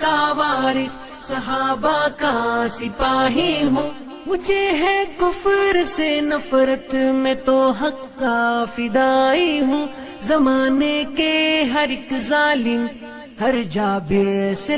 کا وارث صحابہ کا سپاہی ہوں، مجھے ہے کفر سے نفرت میں تو حق کا فدائی ہوں، زمانے کے ہر ایک ظالم ہر جابر سے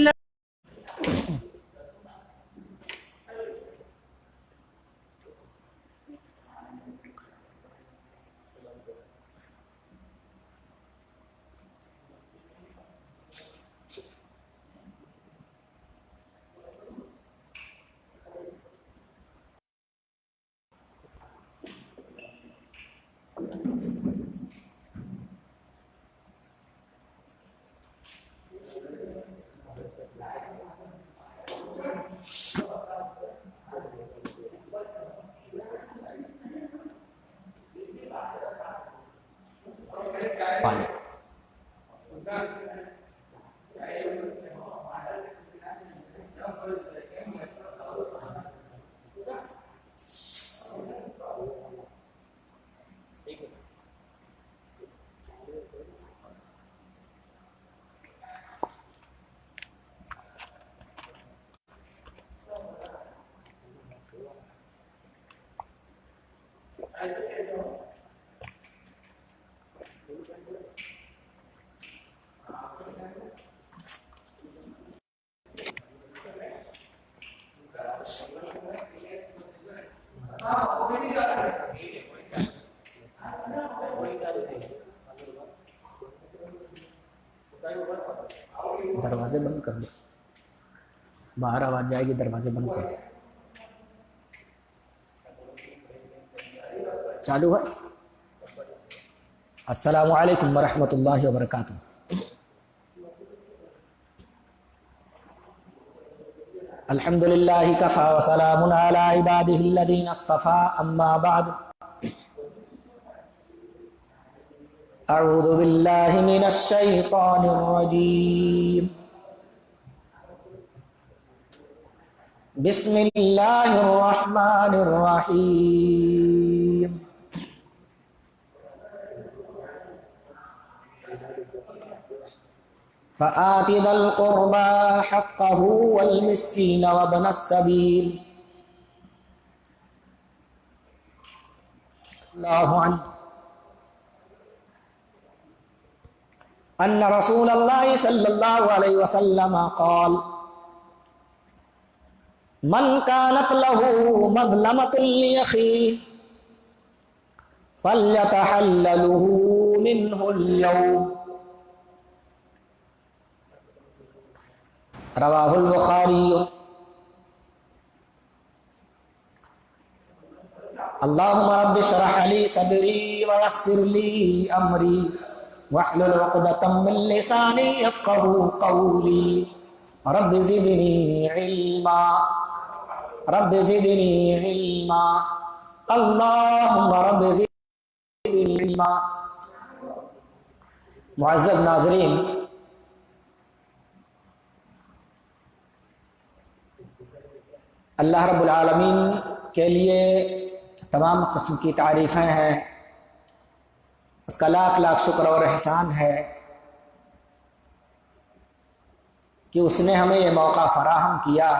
پانی دروازے بند کر دو، باہر آواز جائے گی، دروازے بند کر دو. چالو ہے. السلام علیکم ورحمۃ اللہ وبرکاتہ. الحمد للہ کفی وسلام علی عبادہ الذین اصطفی، اما بعد. اعوذ باللہ من الشیطان الرجیم. بسم اللہ الرحمن الرحیم. فآت ذا القربى حقه والمسكين وابن السبيل. اللہ عنہ ان رسول اللہ صلی اللہ علیہ وسلم قال: من كانت له مظلمة لأخيه فليتحلله منه اليوم. رواہ البخاری. اللہم رب اشرح لي صدری ويسر لي امری واحلل عقدۃ من لسانی یفقهوا قولی. رب زدنی علما، رب زدنی علما، اللہم رب زدنی علما. معزز ناظرین، اللہ رب العالمین کے لیے تمام قسم کی تعریفیں ہیں، اس کا لاکھ لاکھ شکر اور احسان ہے کہ اس نے ہمیں یہ موقع فراہم کیا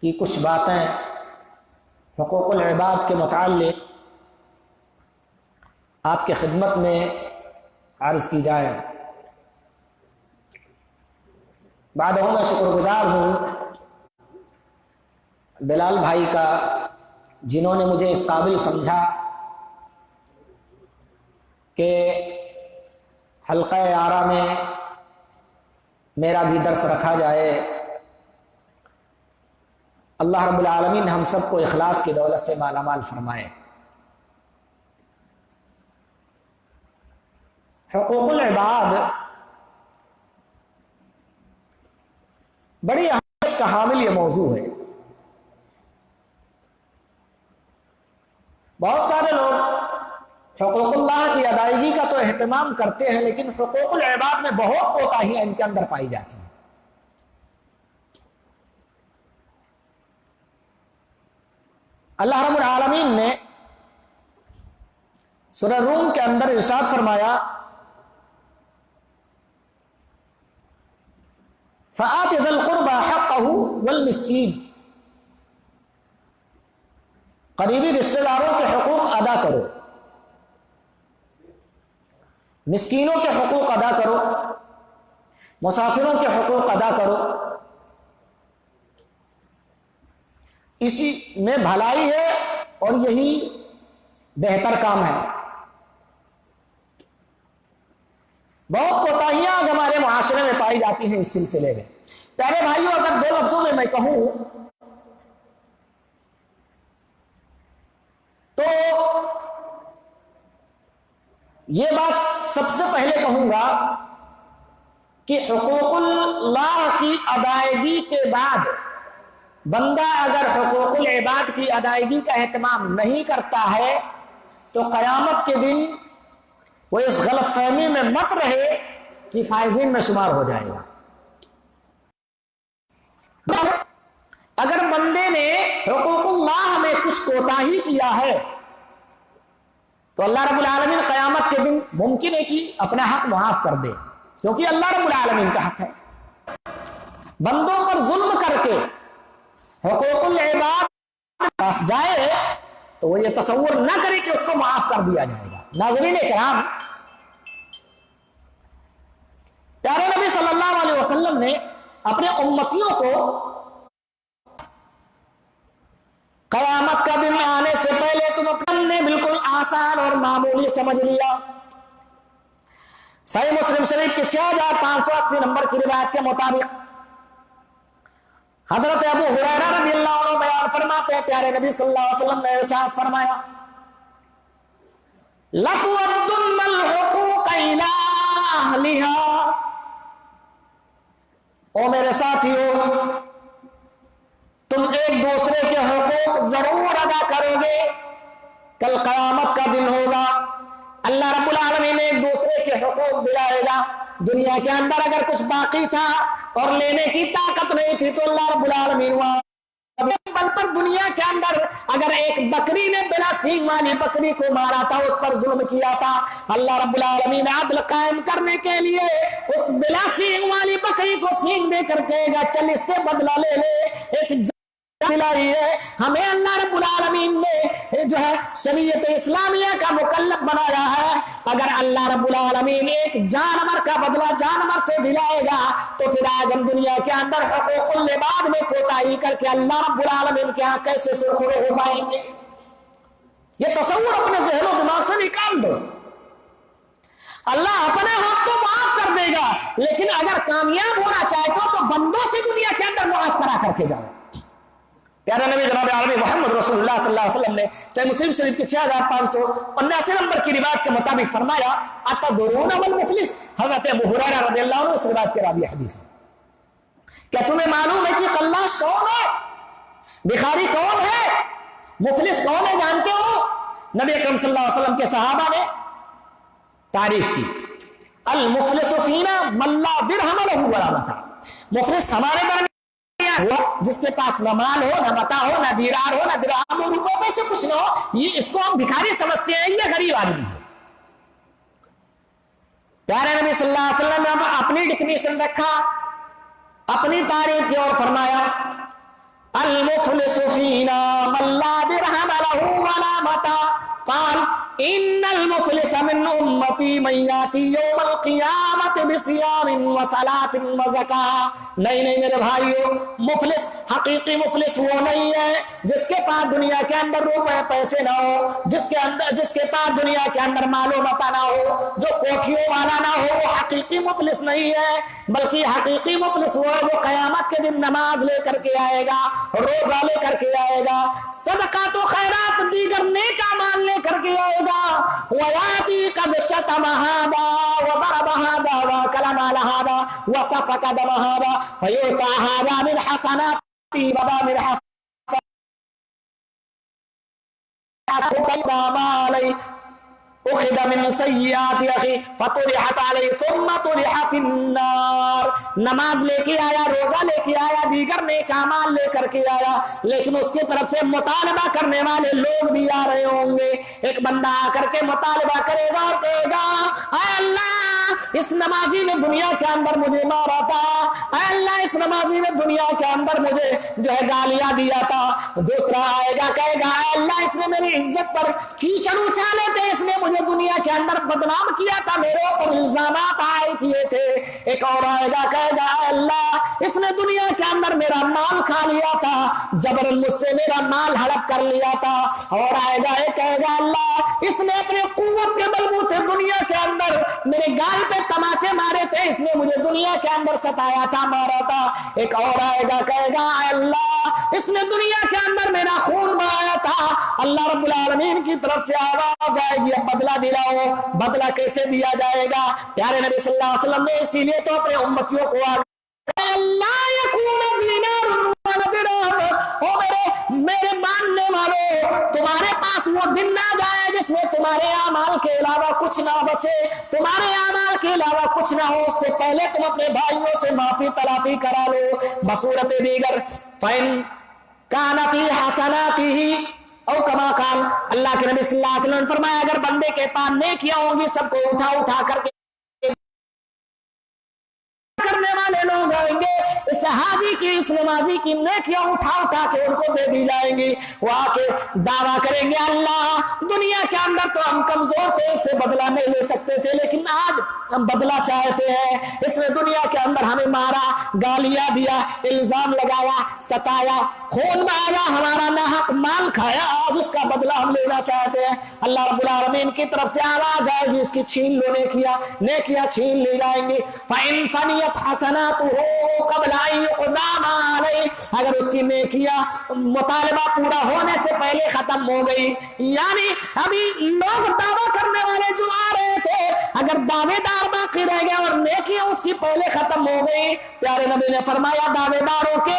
کہ کچھ باتیں حقوق العباد کے متعلق آپ کی خدمت میں عرض کی جائے. بعد میں شکر گزار ہوں بلال بھائی کا، جنہوں نے مجھے اس قابل سمجھا کہ حلقہ آرا میں میرا بھی درس رکھا جائے. اللہ رب العالمین ہم سب کو اخلاص کی دولت سے مالا مال فرمائے. حقوق العباد بڑی اہمیت کا حامل یہ موضوع ہے. بہت سارے لوگ حقوق اللہ کی ادائیگی کا تو اہتمام کرتے ہیں، لیکن حقوق العباد میں بہت کوتاہیاں ان کے اندر پائی جاتی ہیں. اللہ رب العالمین نے سورہ روم کے اندر ارشاد فرمایا: فآت ذی القربى حقہ والمسکین، قریبی رشتہ داروں کے حقوق ادا کرو، مسکینوں کے حقوق ادا کرو، مسافروں کے حقوق ادا کرو، اسی میں بھلائی ہے اور یہی بہتر کام ہے۔ بہت کوتاہیاں آج ہمارے معاشرے میں پائی جاتی ہیں اس سلسلے میں۔ پیارے بھائیوں، اگر دو لفظوں میں کہوں تو یہ بات سب سے پہلے کہوں گا کہ حقوق اللہ کی ادائیگی کے بعد بندہ اگر حقوق العباد کی ادائیگی کا اہتمام نہیں کرتا ہے تو قیامت کے دن وہ اس غلط فہمی میں مت رہے کہ فائزین میں شمار ہو جائے گا۔ اگر بندے نے حقوق اللہ میں کچھ کوتاہی کیا ہے تو اللہ رب العالمین قیامت کے دن ممکن ہے کہ اپنا حق معاف کر دے، کیونکہ اللہ رب العالمین کا حق ہے۔ بندوں پر ظلم کر کے حقوق العباد پاس جائے تو وہ یہ تصور نہ کرے کہ اس کو معاف کر دیا جائے گا۔ ناظرین کرام، پیارے نبی صلی اللہ علیہ وسلم نے اپنے امتیوں کو قیامت کا دن آنے سے پہلے تم اپنے بالکل آسان اور معمولی سمجھ لیا۔ صحیح مسلم شریف کی 6580 نمبر کی روایت کے مطابق حضرت ابو ہریرہ رضی اللہ عنہ بیان فرماتے ہیں، پیارے نبی صلی اللہ علیہ وسلم نے ارشاد فرمایا، لَتُؤَدُّنَّ الْحُقُوقَ إِلَىٰ أَهْلِهَا۔ او میرے ساتھیو، تم ایک دوسرے کے حقوق ضرور ادا کرو گے۔ کل قیامت کا دن ہوگا، اللہ رب العالمین ایک دوسرے کے حقوق دلائے گا۔ دنیا کے اندر اگر کچھ باقی تھا اور لینے کی طاقت نہیں تھی تو اللہ رب العالمین بل پر دنیا کے اندر اگر ایک بکری نے بلا سینگ والی بکری کو مارا تھا، اس پر ظلم کیا تھا، اللہ رب العالمین عدل قائم کرنے کے لیے اس بلا سینگ والی بکری کو سینگ دے کر کہے گا چل اس سے بدلہ لے لے۔ ایک دلائی ہے ہمیں اللہ رب العالمین نے جو ہے شریعت اسلامیہ کا مکلف بنایا ہے۔ اگر اللہ رب العالمین ایک جانور کا بدلہ جانور سے دلائے گا تو پھر آج ہم دنیا کے اندر حقوق العباد میں کوتاہی کر کے اللہ رب العالمین کے ہاں کیسے سرخرو ہو پائیں گے؟ یہ تصور اپنے ذہن و دماغ سے نکال دو۔ اللہ اپنے حق تو معاف کر دے گا، لیکن اگر کامیاب ہونا چاہتے ہو تو بندوں سے دنیا کے اندر معاف کرا کر کے جاؤ۔ پیارے نبی جناب عالمی محمد رسول اللہ صلی اللہ علیہ وسلم نے صحیح مسلم شریف کی 6579 نمبر کی روایت کے مطابق فرمایا، اتدرون ما المفلس؟ حضرت ابو ہریرہ رضی اللہ عنہ اس روایت کے راوی حدیث ہے۔ کیا تمہیں معلوم ہے کہ قلاش کون ہے، بخاری کون ہے، مفلس کون ہے؟ جانتے ہو؟ نبی اکرم صلی اللہ علیہ وسلم کے صحابہ نے تعریف کی، المفلس فینا من لا درہم لہ ولا متاع۔ مفلس ہمارے درمیان جس کے پاس نہ مال ہو، نہ متاع ہو، نہ دینار ہو، نہ درہم ہو، روپے پیسے کچھ نہ ہو، یہ اس کو ہم بھکاری سمجھتے ہیں، یہ غریب آدمی ہے۔ پیارے نبی صلی اللہ علیہ وسلم نے اپنی ڈیفینیشن رکھا، اپنی تعریف کی اور فرمایا، المفلس فینا من لا درہم لہ ولا متاع، قال ان المفلس من امتی من یاتی یوم القیامت بصیام وصلاۃ وزکاۃ۔ نہیں میرے بھائیو، مفلس حقیقی مفلس وہ نہیں ہے جس کے پاس دنیا کے اندر روپے پیسے نہ ہو، جس کے پاس دنیا کے اندر مال و متاع نہ ہو، جو کوٹھیوں والا نہ ہو، وہ حقیقی مفلس نہیں ہے، بلکہ حقیقی مفلس وہ ہے جو قیامت کے دن نماز لے کر کے آئے گا، روزہ لے کر کے آئے گا، صدقات و خیرات دیگر نیک اعمال لے کر کے آئے گا، وَيَأْتِي قَدْ شَتَمَ هَذَا وَضَرَبَ هَذَا وَكَلَمَ عَلَى هَذَا وَسَفَكَ دَمَ هَذَا فَيُؤْتَى هَذَا مِنْ حَسَنَاتِهِ وَذَا مِنْ حَسَنَاتِهِ اخذ من سیئات اخی فطرحت علی ثم طرح فی النار۔ نماز لے کے آیا، روزہ لے کے آیا، دیگر نیک اعمال لے کر کے آیا، لیکن اس کی طرف سے مطالبہ کرنے والے لوگ بھی آ رہے ہوں گے۔ ایک بندہ آ کر کے مطالبہ کرے گا اور کہے گا، اے اللہ اس نمازی نے دنیا کے اندر مجھے مارا تھا، اے اللہ اس नमाजी ने दुनिया के अंदर मुझे जो है गालियां दिया था। दूसरा आएगा कहेगा अल्लाह इसने मेरी इज्जत पर कीचड़ उछाले थे, इसने मुझे दुनिया के अंदर बदनाम किया था, मेरे ऊपर इल्जामात आए किए थे। एक और आएगा कहेगा अल्लाह इसने दुनिया के अंदर मेरा माल खा लिया था, जबरन मुझसे मेरा माल हड़प कर लिया था। और आएगा एक कहेगा अल्लाह इसने अपने कुव्वत के बलबूते दुनिया के अंदर मेरे गाल पे तमाचे मारे थे, इसने मुझे दुनिया के अंदर सताया था, मारा था। एक और आएगा कहेगा अल्लाह इसने दुनिया के अंदर मेरा खून बहाया था। अल्लाह रब्बुल आलमीन की तरफ से आवाज आएगी अब बदला दिलाओ। बदला कैसे दिया जाएगा? प्यारे नबी सल्लल्लाहु अलैहि वसल्लम ने इसीलिए तो अपने उम्मतियों को मेरे मानने वालों, तुम्हारे पास वो दिन ना जाए जिसमें तुम्हारे आमाल के अलावा कुछ ना बचे, तुम्हारे आमाल के अलावा कुछ ना हो, उससे पहले तुम अपने भाइयों से माफी तलाफी करा लो। बसूरत दीगर फैन काना फी हसनातिही और कमा काल, अल्लाह के नबी सल्लल्लाहु अलैहि वसल्लम ने फरमाया अगर बंदे के पास नेकियां होंगी सबको उठा उठा करके करने वाले लोग आएंगे, इस हाजी की इस नमाजी की नेकियां उठा उठा के उनको दे दी जाएंगी। वो आके दावा करेंगे अल्लाह दुनिया के अंदर तो हम कमजोर थे, इससे बदला नहीं ले सकते थे, लेकिन आज हम बदला चाहते हैं। इसने दुनिया के अंदर हमें मारा, गालियां दिया, इल्जाम लगाया, सताया, खून बहाया, हमारा नाहक माल खाया, आज उसका बदला हम लेना चाहते हैं। अल्लाह रब्बुल आलमीन की तरफ से आवाज आएगी इसकी छीन लो नेकियां छीन ली जाएंगी। फाइन फनियत हसनातुहु क़ब्ल अन युक़दाम अलैहि, अगर उसकी नेकियां मुतालबा पूरा होने से पहले खत्म हो गई, यानी अभी लोग दावा करने वाले जो आ रहे थे अगर दावेदार बाकी रह गए और नेकियां उसकी पहले खत्म हो गई, प्यारे नबी ने फरमाया दावेदारों के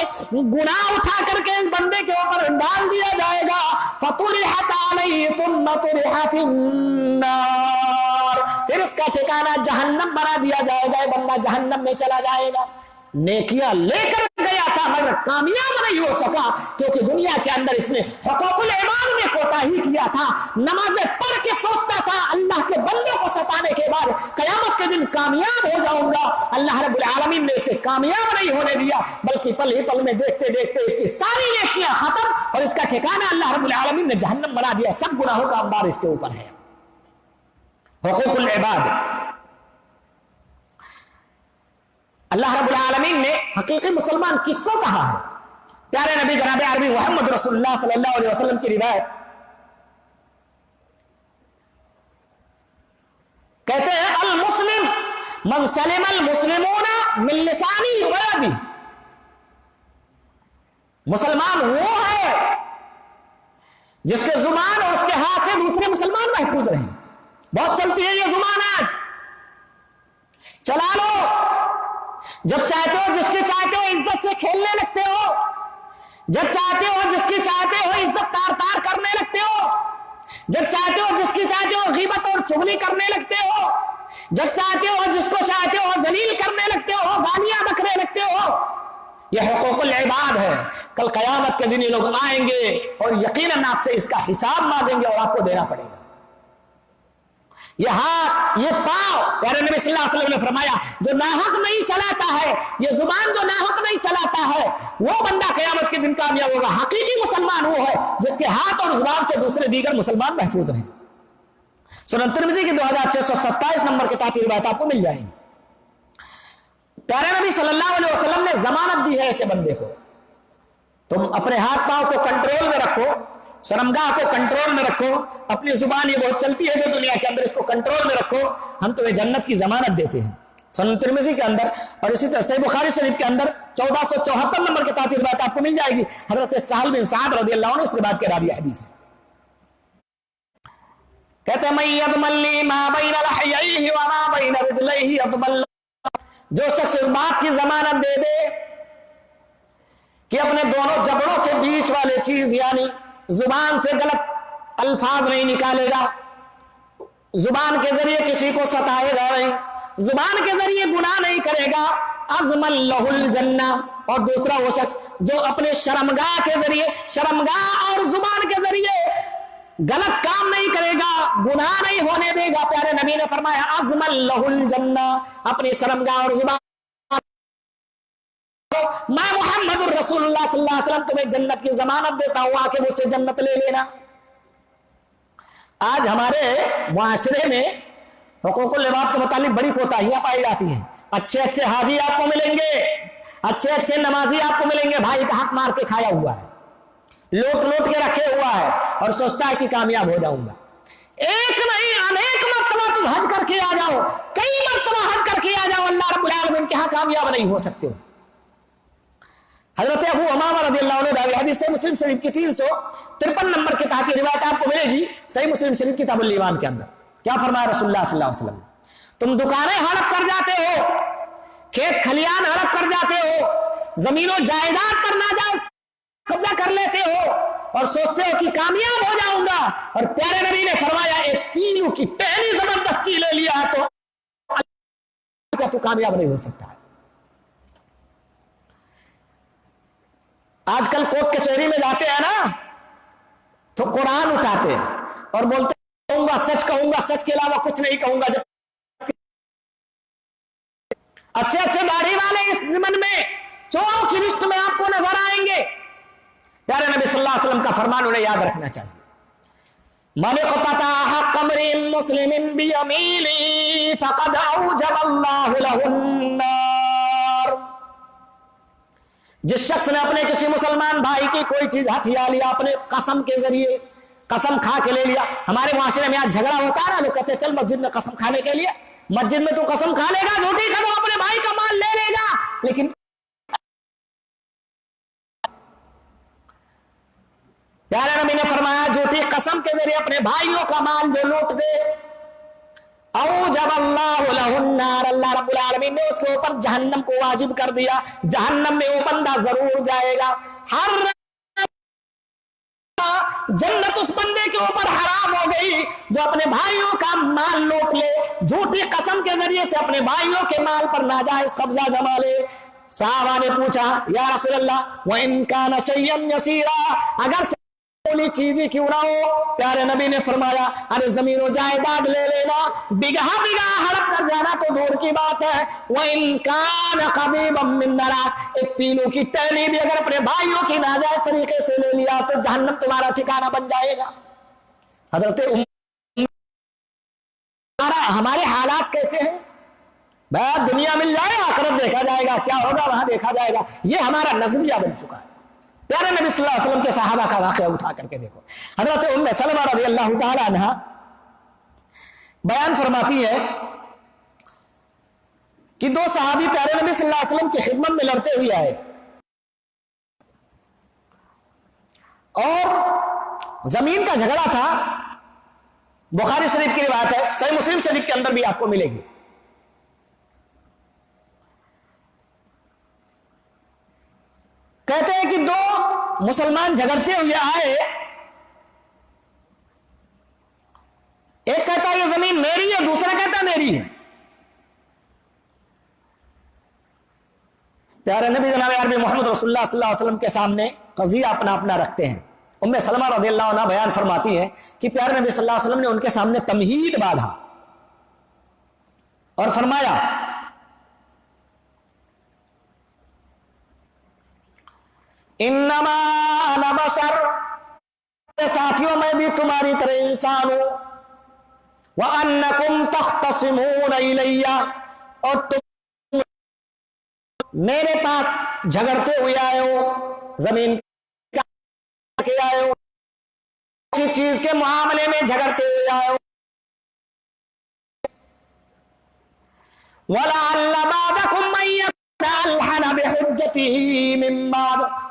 गुनाह उठा करके इस बंदे के ऊपर डाल दिया जाएगा। फतुरिहत अलैहि तुम्मा तुरिहा फिन्नार, फिर इसका ठिकाना जहन्नम बना दिया जाएगा, बंदा जहन्नम में चला जाएगा। नेकियां लेकर गया था मगर कामयाब नहीं हो सका, क्योंकि दुनिया के अंदर इसने हुकूकुल इबाद में कोताही किया था। नमाजें पढ़ के सोचता था अल्लाह के बंदों को सताने के बाद कयामत के दिन कामयाब हो जाऊंगा, अल्लाह रब्बुल आलमीन ने इसे कामयाब नहीं होने दिया, बल्कि पल ही पल में देखते देखते इसकी सारी नेकियां खत्म और इसका ठिकाना अल्लाह रब्बुल आलमीन ने जहन्नम बना दिया। सब गुनाहों का अंबार इसके ऊपर है। हुकूकुल इबाद, अल्लाह रब्बुल आलमीन ने हकीकी मुसलमान किसको कहा है? प्यारे नबी जनाब अरबी मोहम्मद रसूलुल्लाह सल्लल्लाहु अलैहि वसल्लम की रिवायत कहते हैं अल मुस्लिम मन सलिम अल मुस्लिमूना मिन लिसानी व यदी, मुसलमान वो है जिसके जुबान और उसके हाथ से दूसरे मुसलमान महफूज रहे। बहुत चलती है ये जुबान, आज चला लो, जब चाहते हो जिसकी चाहते हो इज्जत से खेलने लगते हो, जब चाहते हो जिसकी चाहते हो इज्जत तार तार करने लगते हो, जब चाहते हो जिसकी चाहते हो गीबत और चुगली करने लगते हो, जब चाहते हो जिसको चाहते हो जलील करने लगते हो, गालियां बकने लगते हो। यह हुकूकुल इबाद है। कल कयामत के दिन ये लोग आएंगे और यकीनन आपसे इसका हिसाब मांगेंगे और आपको देना पड़ेगा। ये हाथ, ये पांव, प्यारे नबी सल्लल्लाहु अलैहि वसल्लम ने फरमाया जो नाहक नहीं चलाता है, ये जुबान जो नाहक नहीं चलाता है, वो बंदा कयामत के दिन कामयाब होगा। हकीकी मुसलमान वो है जिसके हाथ और जुबान से दूसरे दीगर मुसलमान महफूज रहे। सुनन तिर्मिज़ी की 2627 नंबर की ताती रिवायत आपको मिल जाएगी। प्यारे नबी सल्लल्लाहु अलैहि वसल्लम ने जमानत दी है ऐसे बंदे को, तुम अपने हाथ पांव को कंट्रोल में रखो, शर्मगाह को कंट्रोल में रखो, अपनी जुबान ये बहुत चलती है जो दुनिया के अंदर, इसको कंट्रोल में रखो, हम तुम्हें जन्नत की जमानत देते हैं। सुनन तिर्मिज़ी के अंदर और इसी तरह सहीह बुखारी शरीफ के अंदर 1474 नंबर की ताती रिवायत आपको मिल जाएगी। हजरत सहल बिन साद रज़ियल्लाहु अन्हु इस रिवायत के रावी हदीस है। कहते हैं मय्यदमल्ली मा बैन लहयैहि व मा बैन रिजलैहि अदमल, जो शख्स इस बात की जमानत दे दे कि अपने दोनों जबड़ों के बीच वाले चीज यानी जुबान से गलत अल्फाज नहीं निकालेगा, जुबान के जरिए किसी को सताएगा नहीं, जुबान के जरिए गुनाह नहीं करेगा, अज़मल लहुल जन्ना, और दूसरा वो शख्स जो अपने शर्मगाह के जरिए, शर्मगाह और जुबान के जरिए गलत काम नहीं करेगा, गुनाह नहीं होने देगा, प्यारे नबी ने फरमाया अज़मल लहुल जन्ना, अपनी शर्मगाह और जुबान मैं मोहम्मद रसूलुल्लाह सल्लल्लाहु अलैहि वसल्लम तुम्हें जन्नत की जमानत देता हूं, आके मुझसे जन्नत ले लेना। आज हमारे मुआशरे में हुकूकुल इबाद के मुतालिक बड़ी कोताहियां पाई जाती हैं। अच्छे अच्छे हाजी आपको मिलेंगे, अच्छे अच्छे नमाजी आपको मिलेंगे, भाई का हक मार के खाया हुआ है, लोट लोट के रखे हुआ है और सोचता है कि कामयाब हो जाऊंगा। एक नहीं अनेक मर्तबा तुम हज करके आ जाओ, कई मर्तबा हज करके आ जाओ, अल्लाह रब्बुल आलमीन के यहां कामयाब नहीं हो सकते हो। हजरत अबू उमामा रदियल्लाहु अन्हु हदीस मुस्लिम शरीफ की 353 नंबर के तहत रिवायत आपको मिलेगी सही मुस्लिम शरीफ किताबुल ईमान के अंदर। क्या फरमाया रसूलुल्लाह सल्लल्लाहु अलैहि वसल्लम, तुम दुकानें हड़प कर जाते हो, खेत खलियान हड़प कर जाते हो, जमीनों जायदाद पर नाजायज कब्जा कर लेते हो और सोचते हो कि कामयाब हो जाऊंगा। और प्यारे नबी ने फरमाया एक पीलू की टहनी जबरदस्ती ले लिया तो कामयाब नहीं हो सकता है। आजकल कोर्ट कचहरी में जाते हैं ना तो कुरान उठाते हैं और बोलते कहूंगा सच, कहूंगा सच के अलावा कुछ नहीं कहूंगा। जब अच्छे अच्छे दाढ़ी वाले इस ज़मन में चोरों की लिस्ट में आपको नजर आएंगे। प्यारे नबी सल्लल्लाहु अलैहि वसल्लम का फरमान उन्हें याद रखना चाहिए, मन क़तता हक़्क़ इम्रिइन मुस्लिमिन बियमीनिही फ़क़द औजबल्लाहु लहुन्नार। जिस शख्स ने अपने किसी मुसलमान भाई की कोई चीज हथिया लिया, अपने कसम के जरिए कसम खा के ले लिया। हमारे मुआशरे में आज झगड़ा होता है ना, लोग कहते हैं चल मस्जिद में कसम खाने के लिए, मस्जिद में तू कसम खा लेगा, झूठी कसम अपने भाई का माल ले लेगा। लेकिन प्यारे नबी ने फरमाया झूठी कसम के जरिए अपने भाइयों का माल जो लूट दे, औजबल्लाहु लहुन्नार, अल्लाह रब्बुल आलमीन ने उसके ऊपर जहन्नम को वाजिब कर दिया। जहन्नम में वो बंदा जरूर जाएगा। हर जन्नत उस बंदे के ऊपर हराम हो गई जो अपने भाइयों का माल लूट ले, झूठी कसम के जरिए से अपने भाइयों के माल पर नाजायज कब्जा जमा ले। साहबा ने पूछा या रसूल अल्लाह व इन कान शय्यन यसीरा, अगर चीज ही क्यों ना हो। प्यारे नबी ने फरमाया अरे जमीनों जायदाद ले लेना, बिगहा बिगहा हड़प कर जाना तो दूर की बात है। वह इनकान कबीबम मिन नरा, एक पीलू की टहनी भी अगर अपने भाइयों की नाजायज तरीके से ले लिया तो जहन्नम तुम्हारा ठिकाना बन जाएगा। हजरत हमारे हालात कैसे हैं? भाई दुनिया मिल जाए आखिरत देखा जाएगा, क्या होगा वहां देखा जाएगा, ये हमारा नजरिया बन चुका है। प्यारे नबी सल्लल्लाहु अलैहि वसल्लम के सहाबा का वाक़या उठा करके देखो। हजरत उम्मे सलमा रज़ियल्लाहु ताला अन्हा बयान फरमाती है कि दो सहाबी प्यारे नबी सल्लल्लाहु अलैहि वसल्लम की खिदमत में लड़ते हुए आए और जमीन का झगड़ा था। बुखारी शरीफ की रिवायत है, सही मुस्लिम शरीफ के अंदर भी आपको मिलेगी। कहते हैं कि दो मुसलमान झगड़ते हुए आए, एक कहता है ये जमीन मेरी है, दूसरा कहता है मेरी है। प्यारे नबी जनाब अरबी मोहम्मद रसूलुल्लाह सल्लल्लाहु अलैहि वसल्लम के सामने कज़िया अपना अपना रखते हैं। उम्मे सलमा रज़ियल्लाहु अन्हा बयान फरमाती है कि प्यारे नबी सल्लल्लाहु अलैहि वसल्लम ने उनके सामने तमहीद बांधा और फरमाया इन्नमा अना बशर, साथियों मैं भी तुम्हारी तरह इंसान हूं। व अन्नकुम तख्तसिमून इलैया, और तुम मेरे पास झगड़ते हुए आए हो, जमीन के आए हो, किसी चीज के मामले में झगड़ते हुए आए हो। वला अल्ला बादकुम मैया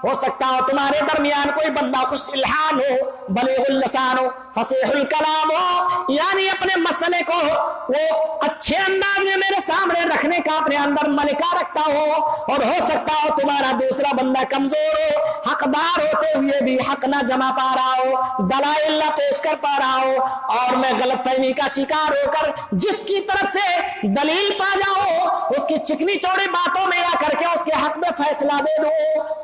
हो सकता हो तुम्हारे दरमियान कोई बंदा खुश इल्हान हो, बलीगुल लसान हो, फसीहुल कलाम हो, यानी अपने मसले को वो अच्छे अंदाज में मेरे सामने रखने का अपने अंदर मलिका रखता हो। और हो सकता हो तुम्हारा दूसरा बंदा कमजोर हो, हकदार होते हुए भी हक ना जमा पा रहा हो, दलाइल ना पेश कर पा रहा हो, और मैं गलतफहमी का शिकार होकर जिसकी तरफ से दलील पा जाओ उसकी चिकनी चौड़ी बातों में या करके उसके हक में फैसला दे दो,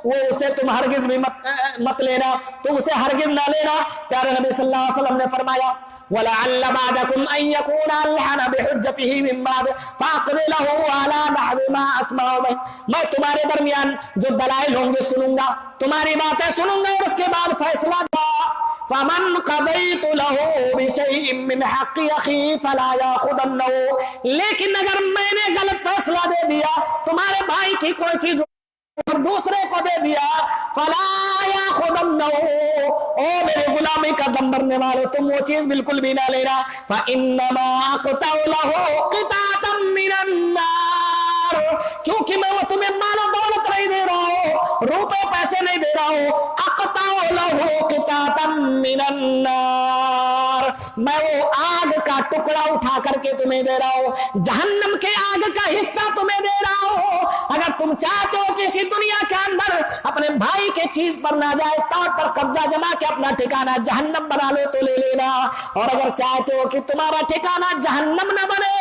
वो उसे उसे तुम हरगिज भी मत लेना, तुम उसे हरगिज ना लेना। प्यारे नबी सल्लल्लाहु अलैहि वसल्लम ने फरमाया वलअल्ल बअदकुम अन यकून अलहन बिहुज्जतिही मिन बाद फअक़द लहू अला नहवी मा अस्माउ बिही, मैं तुम्हारे दरमियान जो दलाइल होंगे सुनूंगा, तुम्हारी बातें सुनूंगा और उसके बाद फैसला दूंगा। फमन क़दैतु लहू बिशैइन मिन हक़्क़ि अख़ी फला याख़ुदन्नहु, लेकिन अगर मैंने गलत फैसला दे दिया, तुम्हारे भाई की कोई चीज और दूसरे को दे दिया, फला याख़ुदन्नहु, ओ मेरे गुलामी का दम भरने वालों, तुम वो चीज बिल्कुल भी ना लेना। फ़इन्नमा अक़तउ लहू क़ितातम मिनन नार, क्योंकि मैं वो तुम्हें मालो दौलत नहीं दे रहा हूं, रुपए पैसे नहीं दे रहा हूं। अक़तउ लहू क़ितातम मिनन नार, मैं वो आग का टुकड़ा उठा करके तुम्हें दे रहा हूं, जहन्नम के आग का हिस्सा तुम्हें दे रहा हूं। अगर तुम चाहते हो कि इसी दुनिया के अंदर अपने भाई के चीज पर नाजायज तौर पर कब्जा जमा के अपना ठिकाना जहन्नम बना लो तो ले लेना, और अगर चाहते हो कि तुम्हारा ठिकाना जहन्नम न बने,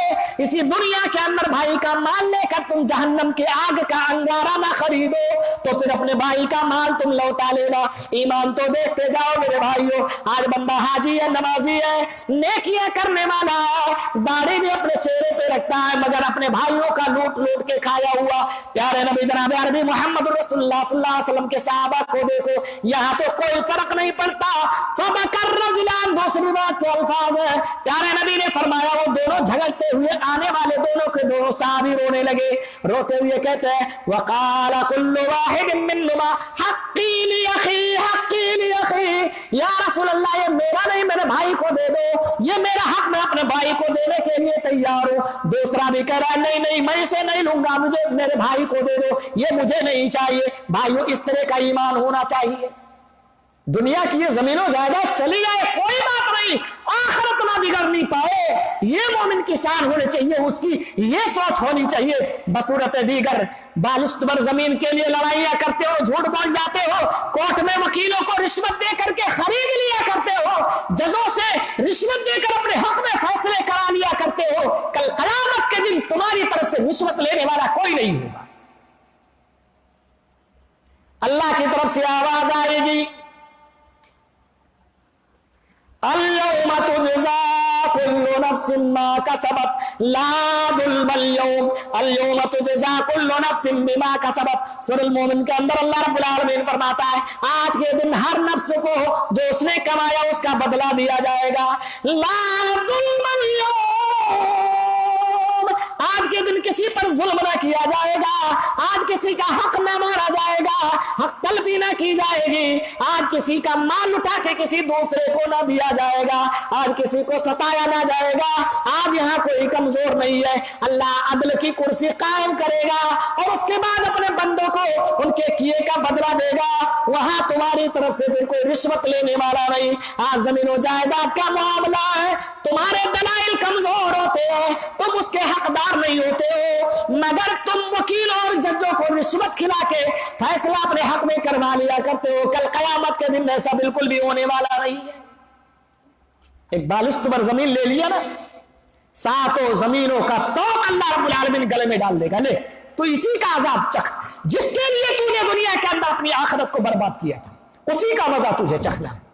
इसी दुनिया के अंदर भाई का माल लेकर तुम जहन्नम के आग का अंगारा ना खरीदो, तो फिर अपने भाई का माल तुम लौटा लेना। ईमान तो देखते जाओ मेरे भाइयों, आज बंदा हाजी है, नमाजी है, नेकियां करने वाला है, दाढ़ी भी अपने चेहरे पे रखता है, मगर अपने भाइयों का लूट लूट के खाया हुआ। प्यारे नबी जनाब अरबी मोहम्मद रसूलुल्लाह सल्लल्लाहु अलैहि वसल्लम के सहाबा को देखो, यहाँ तो कोई फर्क नहीं पड़ता। फबकर रजुलान, दूसरी बात के अल्फाज है, प्यारे नबी ने फरमाया वो दोनों झगड़ते हुए आने वाले दोनों के दोनों सहाबी रोने लगे, रोते हुए कहते हैं वक़ाल कुल्लु वाहिदिन मिन्हुमा हक़्क़ी ली अख़ी हक़्क़ी ली अख़ी, या रसूल अल्लाह ये मेरा नहीं मेरे भाई को दे दो, ये मेरा हक मैं अपने भाई को देने के लिए तैयार हूं। दूसरा भी कह रहा है नहीं नहीं मैं इसे नहीं लूंगा, मुझे मेरे भाई को दे दो, ये मुझे नहीं चाहिए। भाइयों इस तरह का ईमान होना चाहिए। दुनिया की ये जमीनों जायदाद चली जाए कोई बात नहीं, आखिरत ना बिगड़नी पाए, ये मोमिन की शान होनी चाहिए, उसकी ये सोच होनी चाहिए। बसूरत दीगर बालिश्त पर जमीन के लिए लड़ाइयां करते हो, झूठ बोल जाते हो, कोर्ट में वकीलों को रिश्वत दे करके खरीद लिया करते हो, जजों से रिश्वत देकर अपने हक में फैसले करा लिया करते हो, कल क़यामत के दिन तुम्हारी तरफ से रिश्वत लेने वाला कोई नहीं होगा। अल्लाह की तरफ से आवाज आएगी अल-यौम तुजज़ा कुल्लु नफ्सिन मा कसबत ला ज़ुल्मल यौम, अल-यौम तुजज़ा कुल्लु नफ्सिन बिमा कसबत। सूरह मोमिन के अंदर अल्लाह रब्बुल आलमीन फरमाता है आज के दिन हर नफ्स को जो उसने कमाया उसका बदला दिया जाएगा। ला ज़ुल्मल यौम, आज के दिन किसी पर जुल्म न किया जाएगा, आज किसी का हक न मारा जाएगा, हक तलबी न की जाएगी, आज किसी का माल उठा के किसी दूसरे को न दिया जाएगा, आज किसी को सताया ना जाएगा, आज यहाँ कोई कमजोर नहीं है। अल्लाह अदल की कुर्सी कायम करेगा और उसके बाद अपने बंदों को उनके किए का बदला देगा। वहां तुम्हारी तरफ से फिर कोई रिश्वत लेने वाला नहीं। आज जमीनों जायदाद का मामला है, तुम्हारे दलाइल कमजोर होते हैं, तुम उसके हकदार नहीं होते हो, मगर तुम वकील और जजों को रिश्वत खिला के फैसला अपने हक में करवा लिया करते हो। कल कयामत के दिन ऐसा बिल्कुल भी होने वाला नहीं है। एक बालिश्त पर जमीन ले लिया ना, सातों जमीनों का तो अल्लाह रब्बुल आलमीन गले में डाल देगा, ले तो इसी का अजाब चख, जिसके लिए तूने दुनिया के अंदर अपनी आखिरत को बर्बाद किया था, उसी का मजा तुझे चखना है।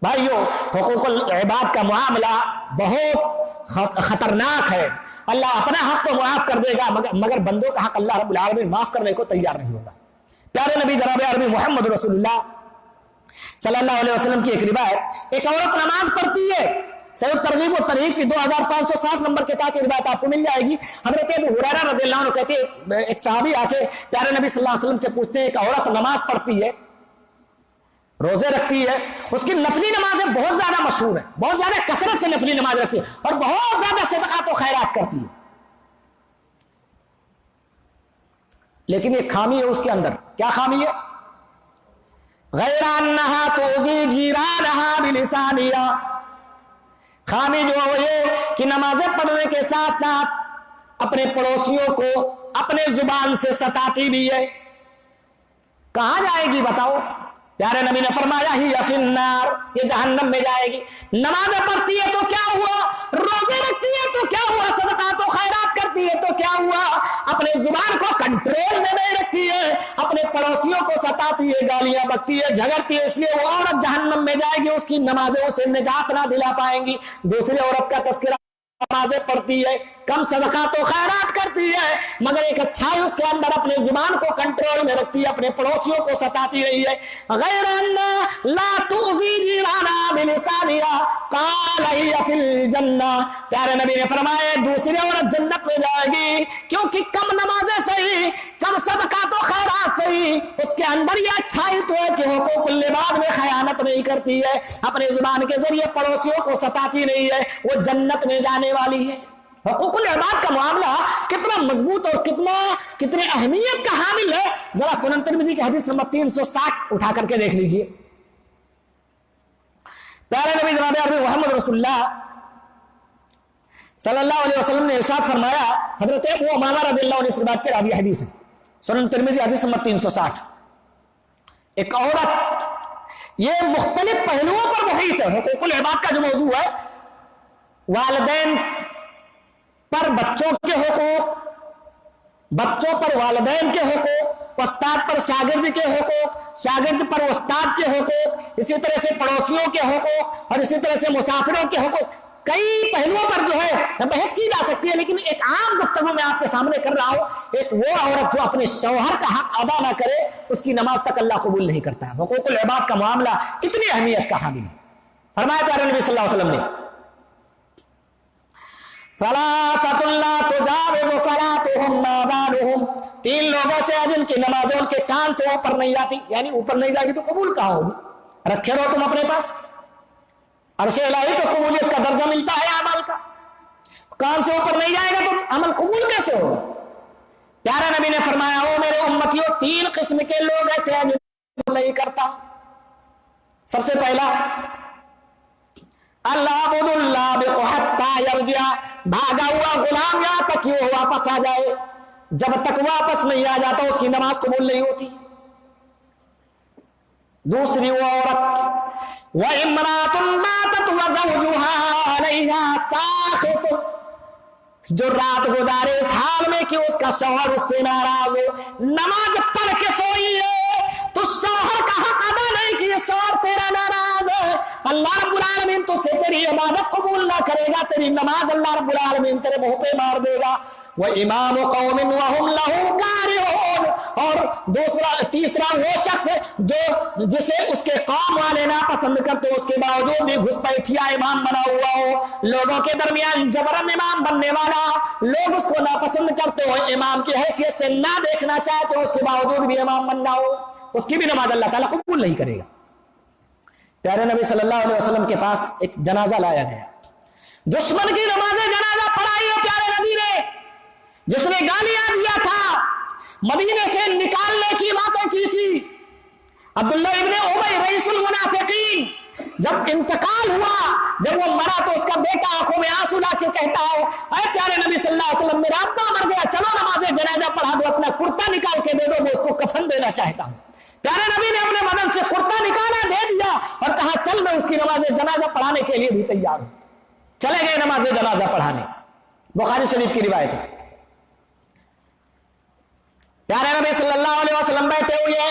भाइयों हुकूकुल इबाद का मामला बहुत खतरनाक है। अल्लाह अपना हक को माफ कर देगा, मगर बंदों का हक अल्लाह रब्बुल आलमीन माफ करने को तैयार नहीं होगा। प्यारे नबी जनाब अरबी मोहम्मद रसूलुल्लाह सल्लल्लाहु अलैहि वसल्लम की एक रिवायत, एक औरत नमाज पढ़ती है, सही तरगीब और तरहीब की 2560 नंबर के तहत रिवायत आपको मिल जाएगी। हजरत अबू हुरैरा रज़ियल्लाहु अन्हु कहते हैं एक सहाबी आके प्यारे नबी सल्लल्लाहु अलैहि वसल्लम से पूछते हैं एक औरत नमाज पढ़ती है, रोजे रखती है, उसकी नफली नमाजें बहुत ज्यादा मशहूर है, बहुत ज्यादा कसरत से नफली नमाज रखती है और बहुत ज्यादा सदक़ात और खैरात करती है, लेकिन एक खामी है उसके अंदर। क्या खामी है? गैर अन्नहा तुज़ी जीरानहा बिलिसानिहा, खामी जो है ये कि नमाजें पढ़ने के साथ साथ अपने पड़ोसियों को अपने जुबान से सताती भी है। कहां जाएगी बताओ? प्यारे नबी ने फरमाया ही अफिन्नार, ये जहन्नम में जाएगी। नमाजें पढ़ती है तो क्या हुआ, रोजे रखती है तो क्या हुआ, सदका तो खैरात करती करती है तो क्या हुआ, अपने जुबान को कंट्रोल में नहीं रखती है, अपने पड़ोसियों को सताती है, गालियां बकती है, झगड़ती है, इसलिए वो औरत जहन्नम में जाएगी, उसकी नमाजों से निजात ना दिला पाएंगी। दूसरी औरत का तस्करा, नमाजें पढ़ती है, कम सदका तो खैरात करती है, मगर एक अच्छाई उसके अंदर अपने जुबान को कंट्रोल में रखती है, अपने पड़ोसियों को सताती रही है। गैर अन्ना ला तुज़ी जीराना बिलिसानिया क़ाल हिय फिल जन्ना। प्यारे नबी ने फरमाया दूसरी औरत जन्नत में जाएगी, क्योंकि कम नमाजें सही, कम सदका तो खैरात सही, उसके अंदर ये अच्छाई तो है कि हुकूकुल लिबाद में खयानत नहीं करती है, अपने जुबान के जरिए पड़ोसियों को सताती नहीं है, वो जन्नत में जाने वाली है। हुकूकुल इबाद का मामला कितना मजबूत और कितने अहमियत का हामिल है, जरा सुनन तिरमिज़ी की हदीस नंबर 360 उठा करके देख लीजिए। प्यारे नबी जनाब अरबी मोहम्मद रसूलुल्लाह सल्लल्लाहु अलैहि वसल्लम ने इरशाद फरमाया, हजरत अबू उमामा रज़ियल्लाहु अन्हु से बात की रावी हदीस है, सुनन तिरमिज़ी हदीस नंबर 360। एक औरत, ये मुख्तलिफ पहलुओं पर मुहित है। हुकूकुल इबाद का जो मौजू है, वालिदैन पर बच्चों के हुकूक, बच्चों पर वालिदैन के हुकूक, उस्ताद पर शागिर्द के हुकूक, शागिर्द पर उस्ताद के हुकूक, इसी तरह से पड़ोसियों के हुकूक और इसी तरह से मुसाफिरों के हुकूक, कई पहलुओं पर जो है बहस की जा सकती है। लेकिन एक आम गुफ्तगू मैं आपके सामने कर रहा हूं, एक वो औरत जो अपने शौहर का हक अदा ना करे, उसकी नमाज तक अल्लाह कबूल नहीं करता है। हुकूकुल इबाद का मामला इतनी अहमियत का हामिल है। फरमाया प्यारे नबी सल्लल्लाहु अलैहि वसल्लम ने, तीन लोगों से जिनकी नमाजों उनके कान से ऊपर नहीं जाती, यानी ऊपर नहीं जाएगी तो कबूल कहां होगी, रखे रहो तुम अपने पास, अर्शे इलाही पे कबूलियत का दर्जा मिलता है अमल का, कान से ऊपर नहीं जाएगा तो अमल कबूल कैसे होगा। प्यारे नबी ने फरमाया, ओ मेरे उम्मतियों, तीन किस्म के लोग ऐसे हैं जो नहीं करता। सबसे पहला, भागा हुआ गुलाम यहां तक कि वो वापस आ जाए, जब तक वापस नहीं आ जाता उसकी नमाज कबूल नहीं होती। दूसरी वो औरत, वह इमरातुन मातत व ज़ौजुहा अलैहा साखित, जो रात गुजारे इस हाल में कि उसका शौहर उससे नाराज हो, नमाज पढ़ के सोई है तो शौहर का हक अदा नहीं किया, शौहर तेरा नाराज है, अल्लाह रब्बुल आलमीन तुझसे तेरी इबादत कबूल ना करेगा, तेरी नमाज अल्लाह रब्बुल आलमीन तेरे मुंह पे मार देगा। वह इमाम कौमिन व हुम लहू कारिहून, और तीसरा वो शख्स जो जिसे उसके कौम वाले ना पसंद करते, उसके बावजूद भी घुसपैठिया इमाम बना हुआ हो, लोगों के दरमियान जबरन इमाम बनने वाला, लोग उसको नापसंद करते हो, इमाम की हैसियत से ना देखना चाहते हो, उसके बावजूद भी इमाम बनना हो, उसकी भी नमाज अल्लाह ताला कबूल नहीं करेगा। प्यारे नबी सल्लल्लाहु अलैहि वसल्लम के पास एक जनाजा लाया गया, दुश्मन की नमाज़े जनाजा पढ़ाई है प्यारे नबी ने, जिसने गालियां दिया था, मदीने से निकालने की बातें की थी। अब्दुल्लाह इब्ने उबई रईसुल मुनाफिकीन, जब इंतकाल हुआ, जब वो मरा तो उसका बेटा आंखों में आंसू ला के कहता है, अरे प्यारे नबी सल्लल्लाहु अलैहि वसल्लम, मेरा अब्बा मर गया, चलो नमाज़े जनाजा पढ़ा दो, अपना कुर्ता निकाल के दे दो, मैं उसको कफन देना चाहता हूं। प्यारे नबी ने अपने बदन से कुर्ता निकाला, दे दिया और कहा, चल मैं उसकी नमाज़े जनाजा पढ़ाने के लिए भी तैयार हूं। चले गए नमाज़े जनाजा पढ़ाने, बुखारी शरीफ की रिवायत है। प्यारे नबी सल्लल्लाहु अलैहि वसल्लम बैठे हुए,